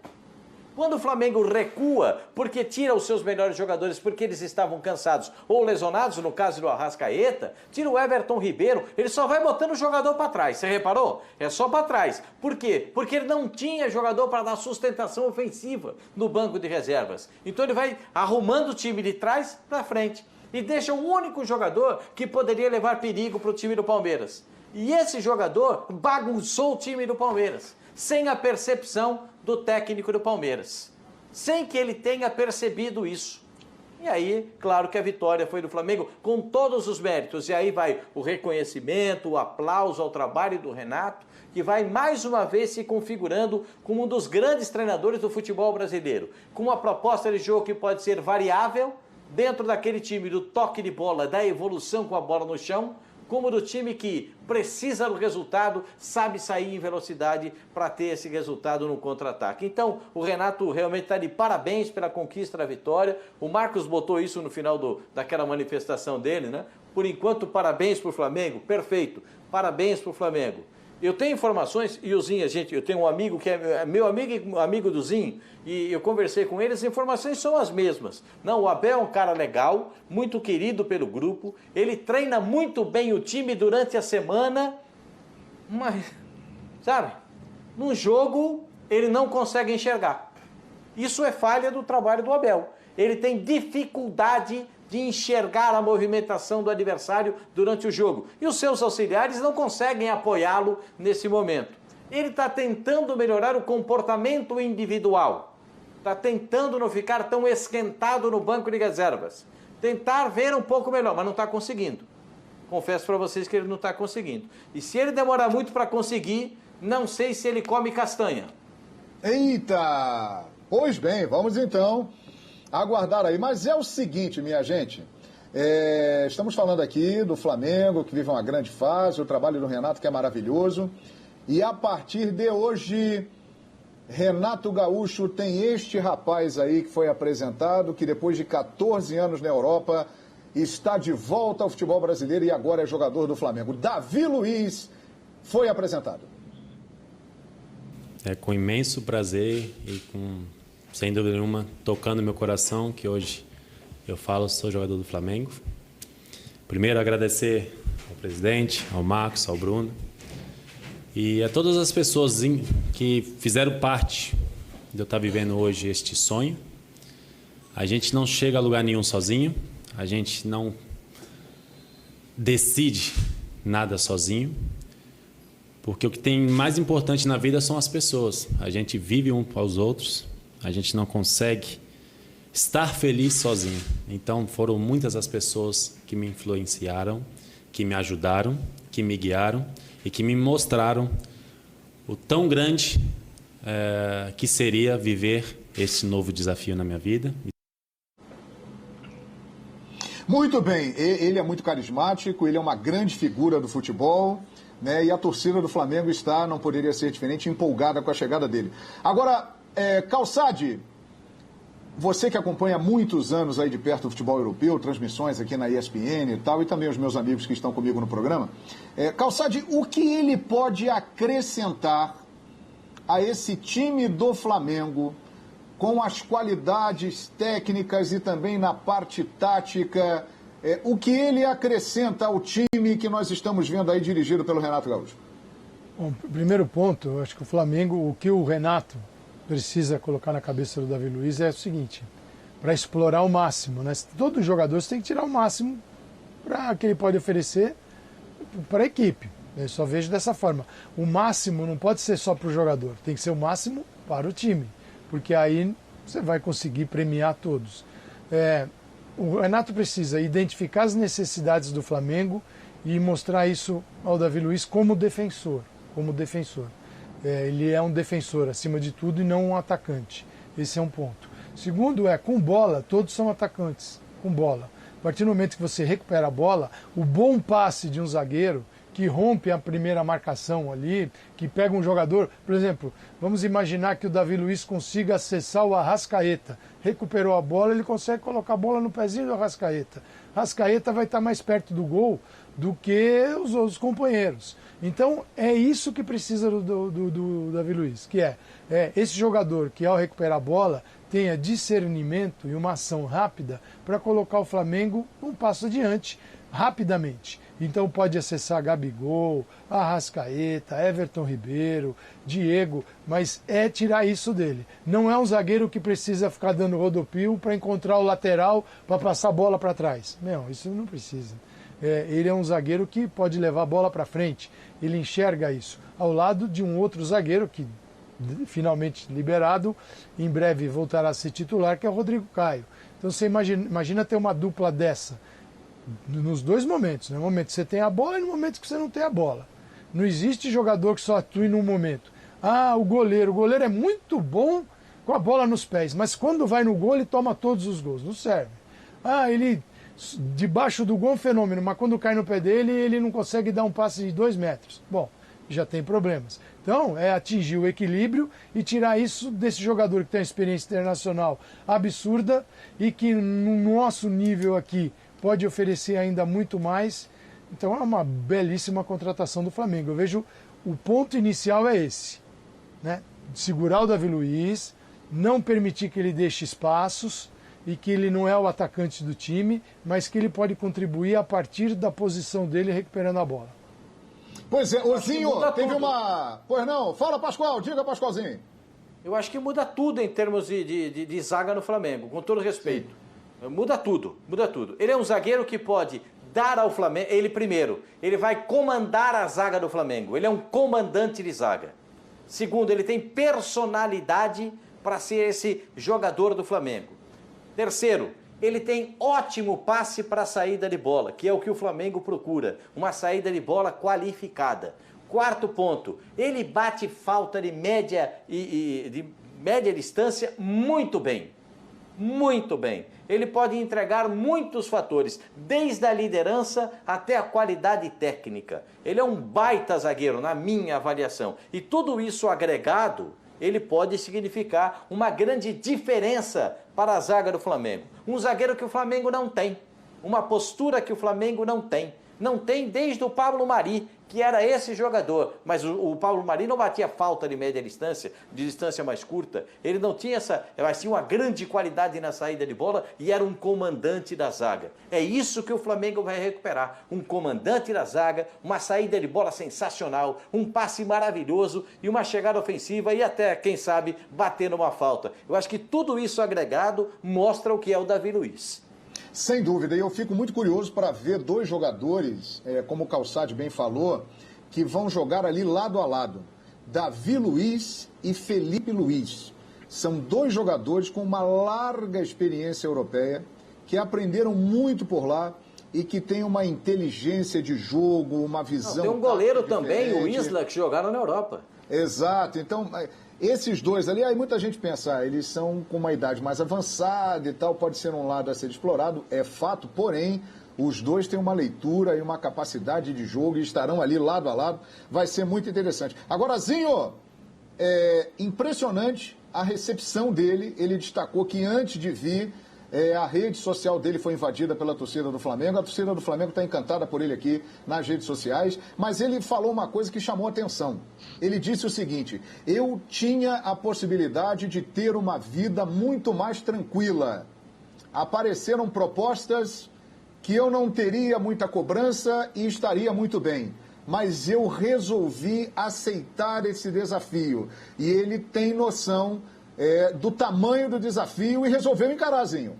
Quando o Flamengo recua porque tira os seus melhores jogadores porque eles estavam cansados ou lesionados, no caso do Arrascaeta, tira o Everton Ribeiro, ele só vai botando o jogador para trás. Você reparou? É só para trás. Por quê? Porque ele não tinha jogador para dar sustentação ofensiva no banco de reservas. Então ele vai arrumando o time de trás para frente e deixa o único jogador que poderia levar perigo para o time do Palmeiras. E esse jogador bagunçou o time do Palmeiras, sem a percepção do técnico do Palmeiras, sem que ele tenha percebido isso. E aí, claro que a vitória foi do Flamengo com todos os méritos. E aí vai o reconhecimento, o aplauso ao trabalho do Renato, que vai mais uma vez se configurando como um dos grandes treinadores do futebol brasileiro, com uma proposta de jogo que pode ser variável, dentro daquele time do toque de bola, da evolução com a bola no chão, como do time que precisa do resultado, sabe sair em velocidade para ter esse resultado no contra-ataque. Então, o Renato realmente está de parabéns pela conquista da vitória. O Marcos botou isso no final daquela manifestação dele, né? Por enquanto, parabéns para o Flamengo. Perfeito. Parabéns para o Flamengo. Eu tenho informações, e o Zinho, eu tenho um amigo que é meu amigo e amigo do Zinho, e eu conversei com ele, as informações são as mesmas. Não, o Abel é um cara legal, muito querido pelo grupo, ele treina muito bem o time durante a semana, mas, sabe, num jogo ele não consegue enxergar. Isso é falha do trabalho do Abel. Ele tem dificuldade de enxergar a movimentação do adversário durante o jogo. E os seus auxiliares não conseguem apoiá-lo nesse momento. Ele está tentando melhorar o comportamento individual. Está tentando não ficar tão esquentado no banco de reservas. Tentar ver um pouco melhor, mas não está conseguindo. Confesso para vocês que ele não está conseguindo. E se ele demorar muito para conseguir, não sei se ele come castanha. Eita! Pois bem, vamos então aguardar aí. Mas é o seguinte, minha gente, estamos falando aqui do Flamengo, que vive uma grande fase, o trabalho do Renato, que é maravilhoso, e a partir de hoje, Renato Gaúcho tem este rapaz aí que foi apresentado, que depois de 14 anos na Europa, está de volta ao futebol brasileiro e agora é jogador do Flamengo. Davi Luiz foi apresentado. com imenso prazer e sem dúvida nenhuma, tocando meu coração, que hoje eu falo, sou jogador do Flamengo. Primeiro, agradecer ao presidente, ao Marcos, ao Bruno e a todas as pessoas que fizeram parte de eu estar vivendo hoje este sonho. A gente não chega a lugar nenhum sozinho, a gente não decide nada sozinho, porque o que tem mais importante na vida são as pessoas. A gente vive um para os outros, a gente não consegue estar feliz sozinho. Então foram muitas as pessoas que me influenciaram, que me ajudaram, que me guiaram e que me mostraram o tão grande que seria viver esse novo desafio na minha vida. Muito bem, ele é muito carismático, ele é uma grande figura do futebol, né? E a torcida do Flamengo está, não poderia ser diferente, empolgada com a chegada dele. Agora, Calçade, você que acompanha há muitos anos aí de perto o futebol europeu, transmissões aqui na ESPN e tal, e também os meus amigos que estão comigo no programa, Calçade, o que ele pode acrescentar a esse time do Flamengo com as qualidades técnicas e também na parte tática, o que ele acrescenta ao time que nós estamos vendo aí dirigido pelo Renato Gaúcho? Bom, primeiro ponto, eu acho que o Flamengo, o que o Renato precisa colocar na cabeça do Davi Luiz é o seguinte, para explorar o máximo, né? Todo jogador tem que tirar o máximo para que ele pode oferecer para a equipe. Eu só vejo dessa forma. O máximo não pode ser só para o jogador, tem que ser o máximo para o time, porque aí você vai conseguir premiar todos. O Renato precisa identificar as necessidades do Flamengo e mostrar isso ao Davi Luiz como defensor. Ele é um defensor acima de tudo e não um atacante. Esse é um ponto. Segundo com bola, todos são atacantes, com bola. A partir do momento que você recupera a bola, o bom passe de um zagueiro que rompe a primeira marcação ali, que pega um jogador, por exemplo, vamos imaginar que o Davi Luiz consiga acessar o Arrascaeta. Recuperou a bola, ele consegue colocar a bola no pezinho do Arrascaeta. Arrascaeta vai estar mais perto do gol do que os outros companheiros. Então é isso que precisa do Davi Luiz, que é esse jogador que ao recuperar a bola tenha discernimento e uma ação rápida para colocar o Flamengo um passo adiante rapidamente. Então pode acessar Gabigol, Arrascaeta, Everton Ribeiro, Diego, mas tirar isso dele. Não é um zagueiro que precisa ficar dando rodopio para encontrar o lateral para passar a bola para trás. Não, isso não precisa. Ele é um zagueiro que pode levar a bola para frente. Ele enxerga isso. Ao lado de um outro zagueiro que, finalmente liberado, em breve voltará a ser titular, que é o Rodrigo Caio. Então você imagina ter uma dupla dessa. Nos dois momentos, no momento que você tem a bola e no momento que você não tem a bola. Não existe jogador que só atue num momento. O goleiro é muito bom com a bola nos pés, mas quando vai no gol ele toma todos os gols, não serve. Ele debaixo do gol é um fenômeno, mas quando cai no pé dele ele não consegue dar um passe de 2 metros. Bom, já tem problemas. Então é atingir o equilíbrio e tirar isso desse jogador que tem uma experiência internacional absurda e que no nosso nível aqui pode oferecer ainda muito mais. Então é uma belíssima contratação do Flamengo. Eu vejo o ponto inicial é esse, né? Segurar o Davi Luiz, não permitir que ele deixe espaços e que ele não é o atacante do time, mas que ele pode contribuir a partir da posição dele recuperando a bola. Pois é, Ozinho, teve uma... Pois não, fala Pascoal, diga Pascoalzinho. Eu acho que muda tudo em termos de zaga no Flamengo, com todo respeito. Sim. Muda tudo. Ele é um zagueiro que pode dar ao Flamengo, ele vai comandar a zaga do Flamengo, ele é um comandante de zaga. Segundo, ele tem personalidade para ser esse jogador do Flamengo. Terceiro, ele tem ótimo passe para a saída de bola, que é o que o Flamengo procura, uma saída de bola qualificada. Quarto ponto, ele bate falta de média distância muito bem. Muito bem. Ele pode entregar muitos fatores, desde a liderança até a qualidade técnica. Ele é um baita zagueiro, na minha avaliação. E tudo isso agregado, ele pode significar uma grande diferença para a zaga do Flamengo. Um zagueiro que o Flamengo não tem. Uma postura que o Flamengo não tem. Não tem desde o Pablo Mari, que era esse jogador, mas o Paulo Marinho não batia falta de média distância, de distância mais curta, ele não tinha assim, uma grande qualidade na saída de bola e era um comandante da zaga. É isso que o Flamengo vai recuperar, um comandante da zaga, uma saída de bola sensacional, um passe maravilhoso e uma chegada ofensiva e até, quem sabe, bater numa falta. Eu acho que tudo isso agregado mostra o que é o Davi Luiz. Sem dúvida, e eu fico muito curioso para ver dois jogadores, como o Calçade bem falou, que vão jogar ali lado a lado. Davi Luiz e Felipe Luiz. São dois jogadores com uma larga experiência europeia, que aprenderam muito por lá e que têm uma inteligência de jogo, uma visão... Tem um goleiro também, o Isla, que jogaram na Europa. Exato, então... Esses dois ali, aí muita gente pensa, eles são com uma idade mais avançada e tal, pode ser um lado a ser explorado, é fato, porém, os dois têm uma leitura e uma capacidade de jogo e estarão ali lado a lado, vai ser muito interessante. Agora, Zinho, impressionante a recepção dele, ele destacou que antes de vir, a rede social dele foi invadida pela torcida do Flamengo, a torcida do Flamengo está encantada por ele aqui nas redes sociais, mas ele falou uma coisa que chamou a atenção. Ele disse o seguinte: eu tinha a possibilidade de ter uma vida muito mais tranquila. Apareceram propostas que eu não teria muita cobrança e estaria muito bem. Mas eu resolvi aceitar esse desafio. E ele tem noção do tamanho do desafio e resolveu encarar, Zinho.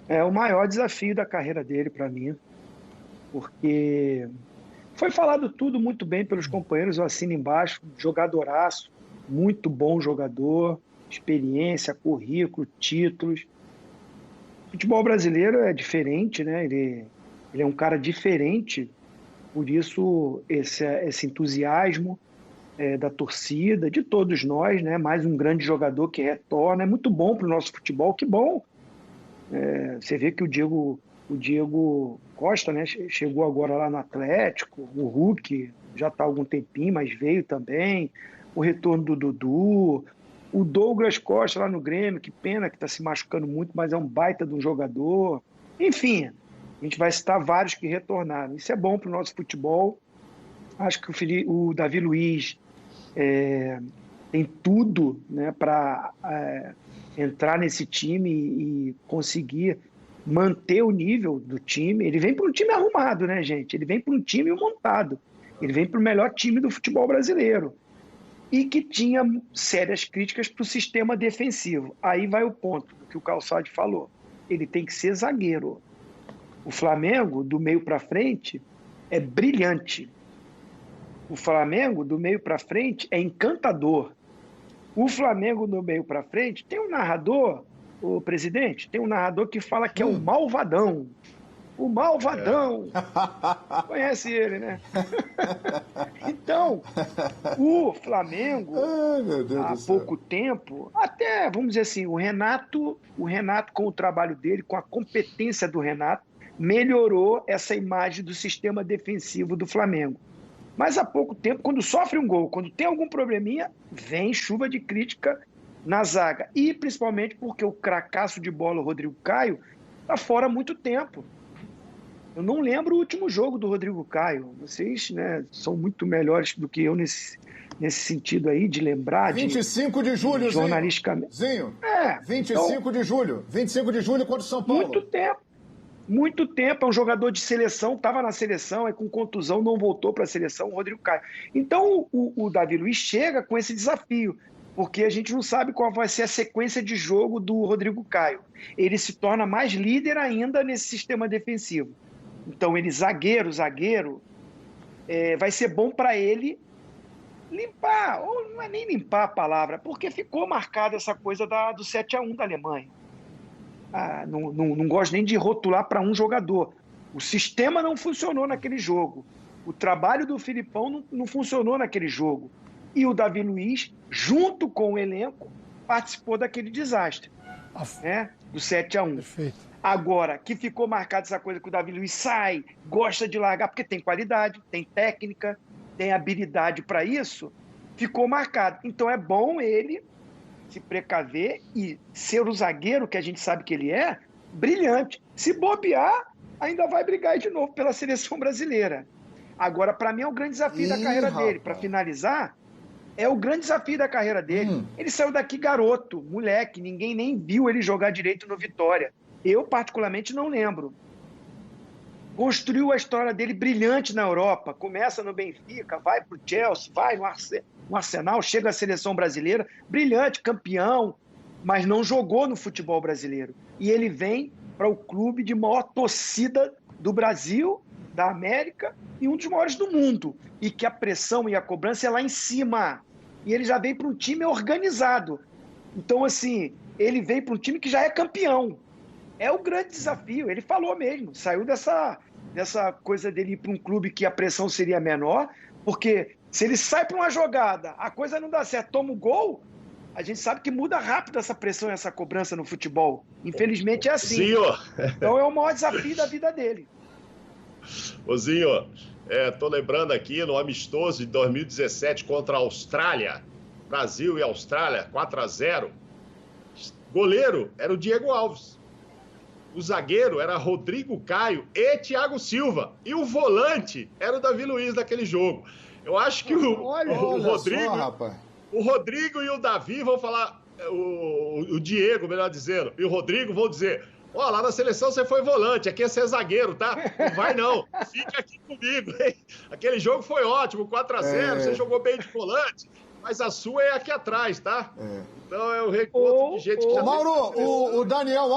É o maior desafio da carreira dele para mim, porque foi falado tudo muito bem pelos companheiros, eu assino embaixo, jogadoraço, muito bom jogador, experiência, currículo, títulos. O futebol brasileiro é diferente, né? Ele é um cara diferente, por isso esse entusiasmo da torcida, de todos nós, né? Mais um grande jogador que retorna, é muito bom para o nosso futebol, que bom. Você vê que o Diego Costa, né, chegou agora lá no Atlético, o Hulk já está há algum tempinho, mas veio também, o retorno do Dudu, o Douglas Costa lá no Grêmio, que pena que está se machucando muito, mas é um baita de um jogador. Enfim, a gente vai citar vários que retornaram. Isso é bom para o nosso futebol. Acho que o Davi Luiz tem tudo, né, para entrar nesse time e conseguir manter o nível do time. Ele vem para um time arrumado, né, gente? Ele vem para um time montado. Ele vem para o melhor time do futebol brasileiro. E que tinha sérias críticas para o sistema defensivo. Aí vai o ponto que o Calçade falou. Ele tem que ser zagueiro. O Flamengo, do meio para frente, é brilhante. O Flamengo, do meio para frente, é encantador. O Flamengo, do meio para frente, tem um narrador, o presidente, tem um narrador que fala que é o malvadão. O malvadão. Conhece ele, né? Então, o Flamengo, há pouco tempo, até, vamos dizer assim, o Renato, com o trabalho dele, com a competência do Renato, melhorou essa imagem do sistema defensivo do Flamengo. Mas há pouco tempo, quando sofre um gol, quando tem algum probleminha, vem chuva de crítica na zaga. E principalmente porque o cracaço de bola, o Rodrigo Caio, está fora há muito tempo. Eu não lembro o último jogo do Rodrigo Caio. Vocês, né, são muito melhores do que eu nesse sentido aí, de lembrar. 25 de julho, jornalisticamente. Zinho. 25 de julho. 25 de julho contra o São Paulo. Muito tempo, é um jogador de seleção, estava na seleção, com contusão, não voltou para a seleção, o Rodrigo Caio. Então, o Davi Luiz chega com esse desafio, porque a gente não sabe qual vai ser a sequência de jogo do Rodrigo Caio. Ele se torna mais líder ainda nesse sistema defensivo. Então, ele zagueiro, vai ser bom para ele limpar, ou não é nem limpar a palavra, porque ficou marcada essa coisa do 7-1 da Alemanha. Não gosto nem de rotular para um jogador. O sistema não funcionou naquele jogo. O trabalho do Filipão não funcionou naquele jogo. E o Davi Luiz, junto com o elenco, participou daquele desastre, né? Do 7-1. Perfeito. Agora, que ficou marcada essa coisa que o Davi Luiz sai, gosta de largar, porque tem qualidade, tem técnica, tem habilidade para isso, ficou marcado. Então é bom ele se precaver e ser o zagueiro que a gente sabe que ele é, brilhante. Se bobear, ainda vai brigar de novo pela seleção brasileira. Agora, para mim, é o grande desafio da carreira dele. Para finalizar, é o grande desafio da carreira dele. Ele saiu daqui garoto, moleque, ninguém nem viu ele jogar direito no Vitória. Eu, particularmente, não lembro. Construiu a história dele brilhante na Europa, começa no Benfica, vai para o Chelsea, vai no Arsenal, chega à seleção brasileira, brilhante, campeão, mas não jogou no futebol brasileiro. E ele vem para o clube de maior torcida do Brasil, da América, e um dos maiores do mundo. E que a pressão e a cobrança é lá em cima. E ele já vem para um time organizado. Então, assim, ele vem para um time que já é campeão. É o grande desafio. Ele falou mesmo, saiu dessa coisa dele ir para um clube que a pressão seria menor, porque se ele sai para uma jogada, a coisa não dá certo, toma o gol, a gente sabe que muda rápido essa pressão e essa cobrança no futebol. Infelizmente é assim. Zinho. Então é o maior desafio da vida dele. Zinho, tô lembrando aqui no amistoso de 2017 contra a Austrália, Brasil e Austrália, 4-0. Goleiro era o Diego Alves. O zagueiro era Rodrigo Caio e Thiago Silva. E o volante era o Davi Luiz daquele jogo. Eu acho que o Rodrigo... Só, rapaz. O Rodrigo e o Davi vão falar... O Diego, melhor dizendo, e o Rodrigo vão dizer... lá na seleção você foi volante, aqui é ser zagueiro, tá? Não vai não, fica aqui comigo, hein? Aquele jogo foi ótimo, 4-0, você jogou bem de volante, mas a sua é aqui atrás, tá? Então é o reencontro de gente que já... Mauro, o Daniel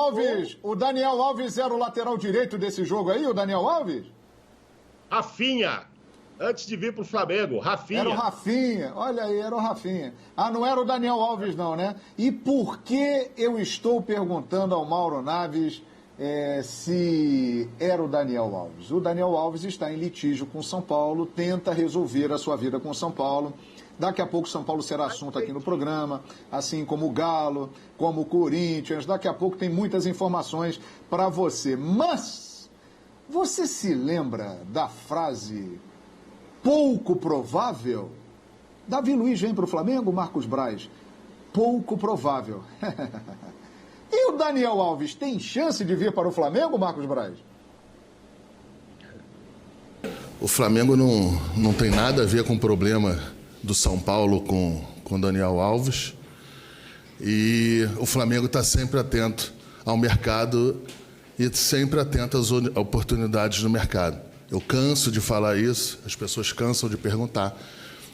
Alves era o lateral direito desse jogo aí, o Daniel Alves? Rafinha, antes de vir pro Flamengo, Rafinha. Era o Rafinha, olha aí, era o Rafinha. Não era o Daniel Alves não, né? E por que eu estou perguntando ao Mauro Naves se era o Daniel Alves? O Daniel Alves está em litígio com São Paulo, tenta resolver a sua vida com São Paulo. Daqui a pouco São Paulo será assunto aqui no programa, assim como o Galo, como o Corinthians. Daqui a pouco tem muitas informações para você. Mas você se lembra da frase pouco provável? Davi Luiz vem para o Flamengo, Marcos Braz. Pouco provável. E o Daniel Alves tem chance de vir para o Flamengo, Marcos Braz? O Flamengo não tem nada a ver com o problema do São Paulo com Daniel Alves. E o Flamengo está sempre atento ao mercado e sempre atento às oportunidades no mercado. Eu canso de falar isso, as pessoas cansam de perguntar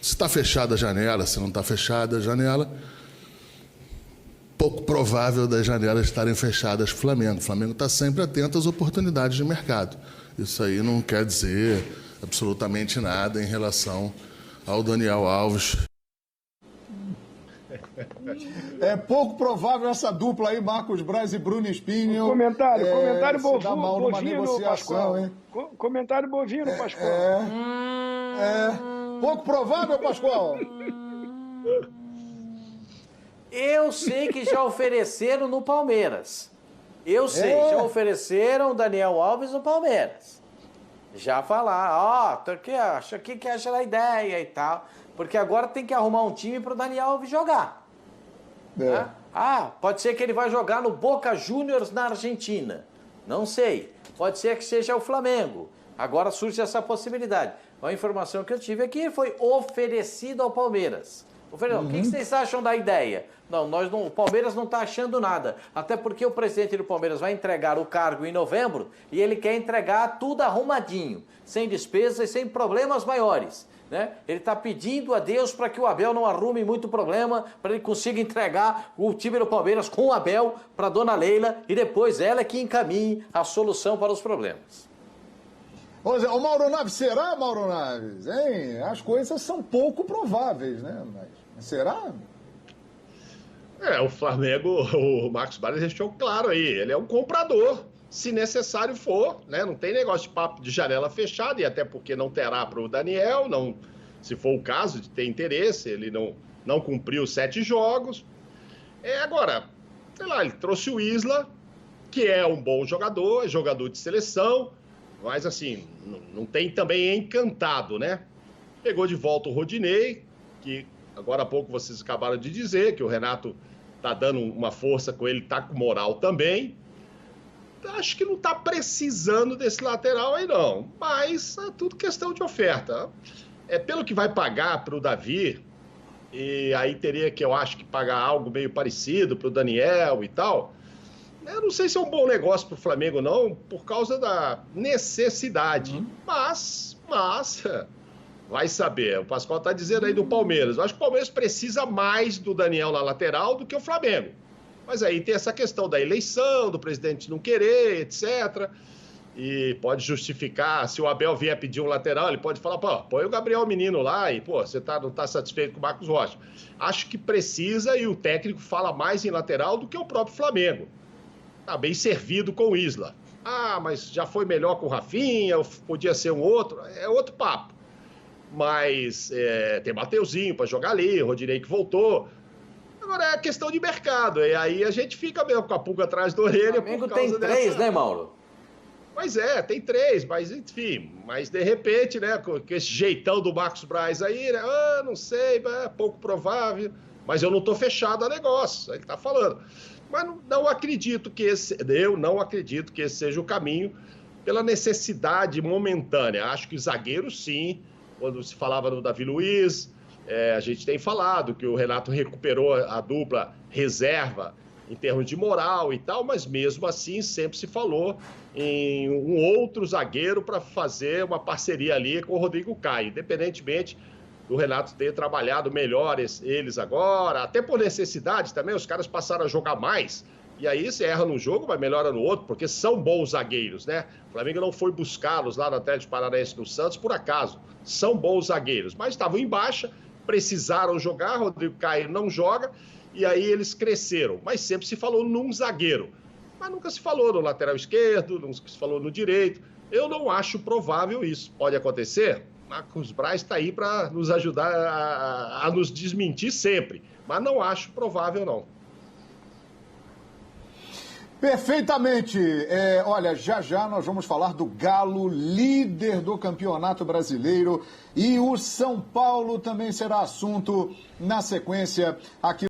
se está fechada a janela, se não está fechada a janela. Pouco provável das janelas estarem fechadas para o Flamengo. O Flamengo está sempre atento às oportunidades de mercado. Isso aí não quer dizer absolutamente nada em relação ao Daniel Alves. É pouco provável essa dupla aí, Marcos Braz e Bruno Espinho. Comentário bovino, Pascoal, hein? Comentário bovino, Pascoal. Pouco provável, Pascoal. Eu sei que já ofereceram no Palmeiras. Já ofereceram o Daniel Alves no Palmeiras. Já falaram, o que acha da ideia e tal. Porque agora tem que arrumar um time para o Daniel Alves jogar. Né? Pode ser que ele vai jogar no Boca Juniors na Argentina. Não sei. Pode ser que seja o Flamengo. Agora surge essa possibilidade. A informação que eu tive aqui foi oferecido ao Palmeiras. O que vocês acham da ideia? O Palmeiras não está achando nada. Até porque o presidente do Palmeiras vai entregar o cargo em novembro e ele quer entregar tudo arrumadinho, sem despesas e sem problemas maiores. Né? Ele está pedindo a Deus para que o Abel não arrume muito problema, para ele consiga entregar o time do Palmeiras com o Abel para a dona Leila e depois ela que encaminhe a solução para os problemas. O Mauro Naves, será, Mauro Naves? Hein? As coisas são pouco prováveis, né? Mas será? O Flamengo, o Marcos Braz deixou claro aí, ele é um comprador, se necessário for, né? Não tem negócio de papo de janela fechada, e até porque não terá para o Daniel, se for o caso de ter interesse, ele não cumpriu 7 jogos. Agora, sei lá, ele trouxe o Isla, que é um bom jogador, é jogador de seleção, mas assim, não tem também encantado, né? Pegou de volta o Rodinei, que agora há pouco vocês acabaram de dizer que o Renato tá dando uma força com ele, tá com moral também. acho que não está precisando desse lateral aí, não. Mas é tudo questão de oferta. Pelo que vai pagar para o Davi, e aí teria que, eu acho, que pagar algo meio parecido para o Daniel e tal. Eu não sei se é um bom negócio para o Flamengo, não, por causa da necessidade. Mas, vai saber. O Pascoal está dizendo aí do Palmeiras. Eu acho que o Palmeiras precisa mais do Daniel na lateral do que o Flamengo. Mas aí tem essa questão da eleição, do presidente não querer, etc. E pode justificar, se o Abel vier pedir um lateral, ele pode falar, pô, põe o Gabriel Menino lá e, pô, você não está satisfeito com o Marcos Rocha. Acho que precisa e o técnico fala mais em lateral do que o próprio Flamengo. Tá bem servido com o Isla. Ah, mas já foi melhor com o Rafinha, podia ser um outro. É outro papo. Mas tem Mateuzinho para jogar ali, o Rodinei que voltou. Agora é questão de mercado. E aí a gente fica mesmo com a pulga atrás da orelha. O Flamengo tem 3, né, Mauro? Pois tem 3, mas enfim. Mas de repente, né, com esse jeitão do Marcos Braz aí, né, não sei, é pouco provável. Mas eu não estou fechado a negócio, ele está falando. Mas não acredito que eu não acredito que esse seja o caminho pela necessidade momentânea. Acho que zagueiro, sim. Quando se falava no Davi Luiz, a gente tem falado que o Renato recuperou a dupla reserva em termos de moral e tal, mas mesmo assim sempre se falou em um outro zagueiro para fazer uma parceria ali com o Rodrigo Caio, independentemente do Renato ter trabalhado melhor eles agora, até por necessidade também, os caras passaram a jogar mais, e aí você erra num jogo, mas melhora no outro, porque são bons zagueiros, né? O Flamengo não foi buscá-los lá no Atlético Paranaense do Santos por acaso, são bons zagueiros, mas estavam em baixa, precisaram jogar, Rodrigo Caio não joga, e aí eles cresceram, mas sempre se falou num zagueiro, mas nunca se falou no lateral esquerdo, nunca se falou no direito. Eu não acho provável isso. Pode acontecer? Marcos Braz está aí para nos ajudar a nos desmentir sempre, mas não acho provável, não. Perfeitamente. Olha, já nós vamos falar do Galo, líder do Campeonato Brasileiro, e o São Paulo também será assunto na sequência aqui.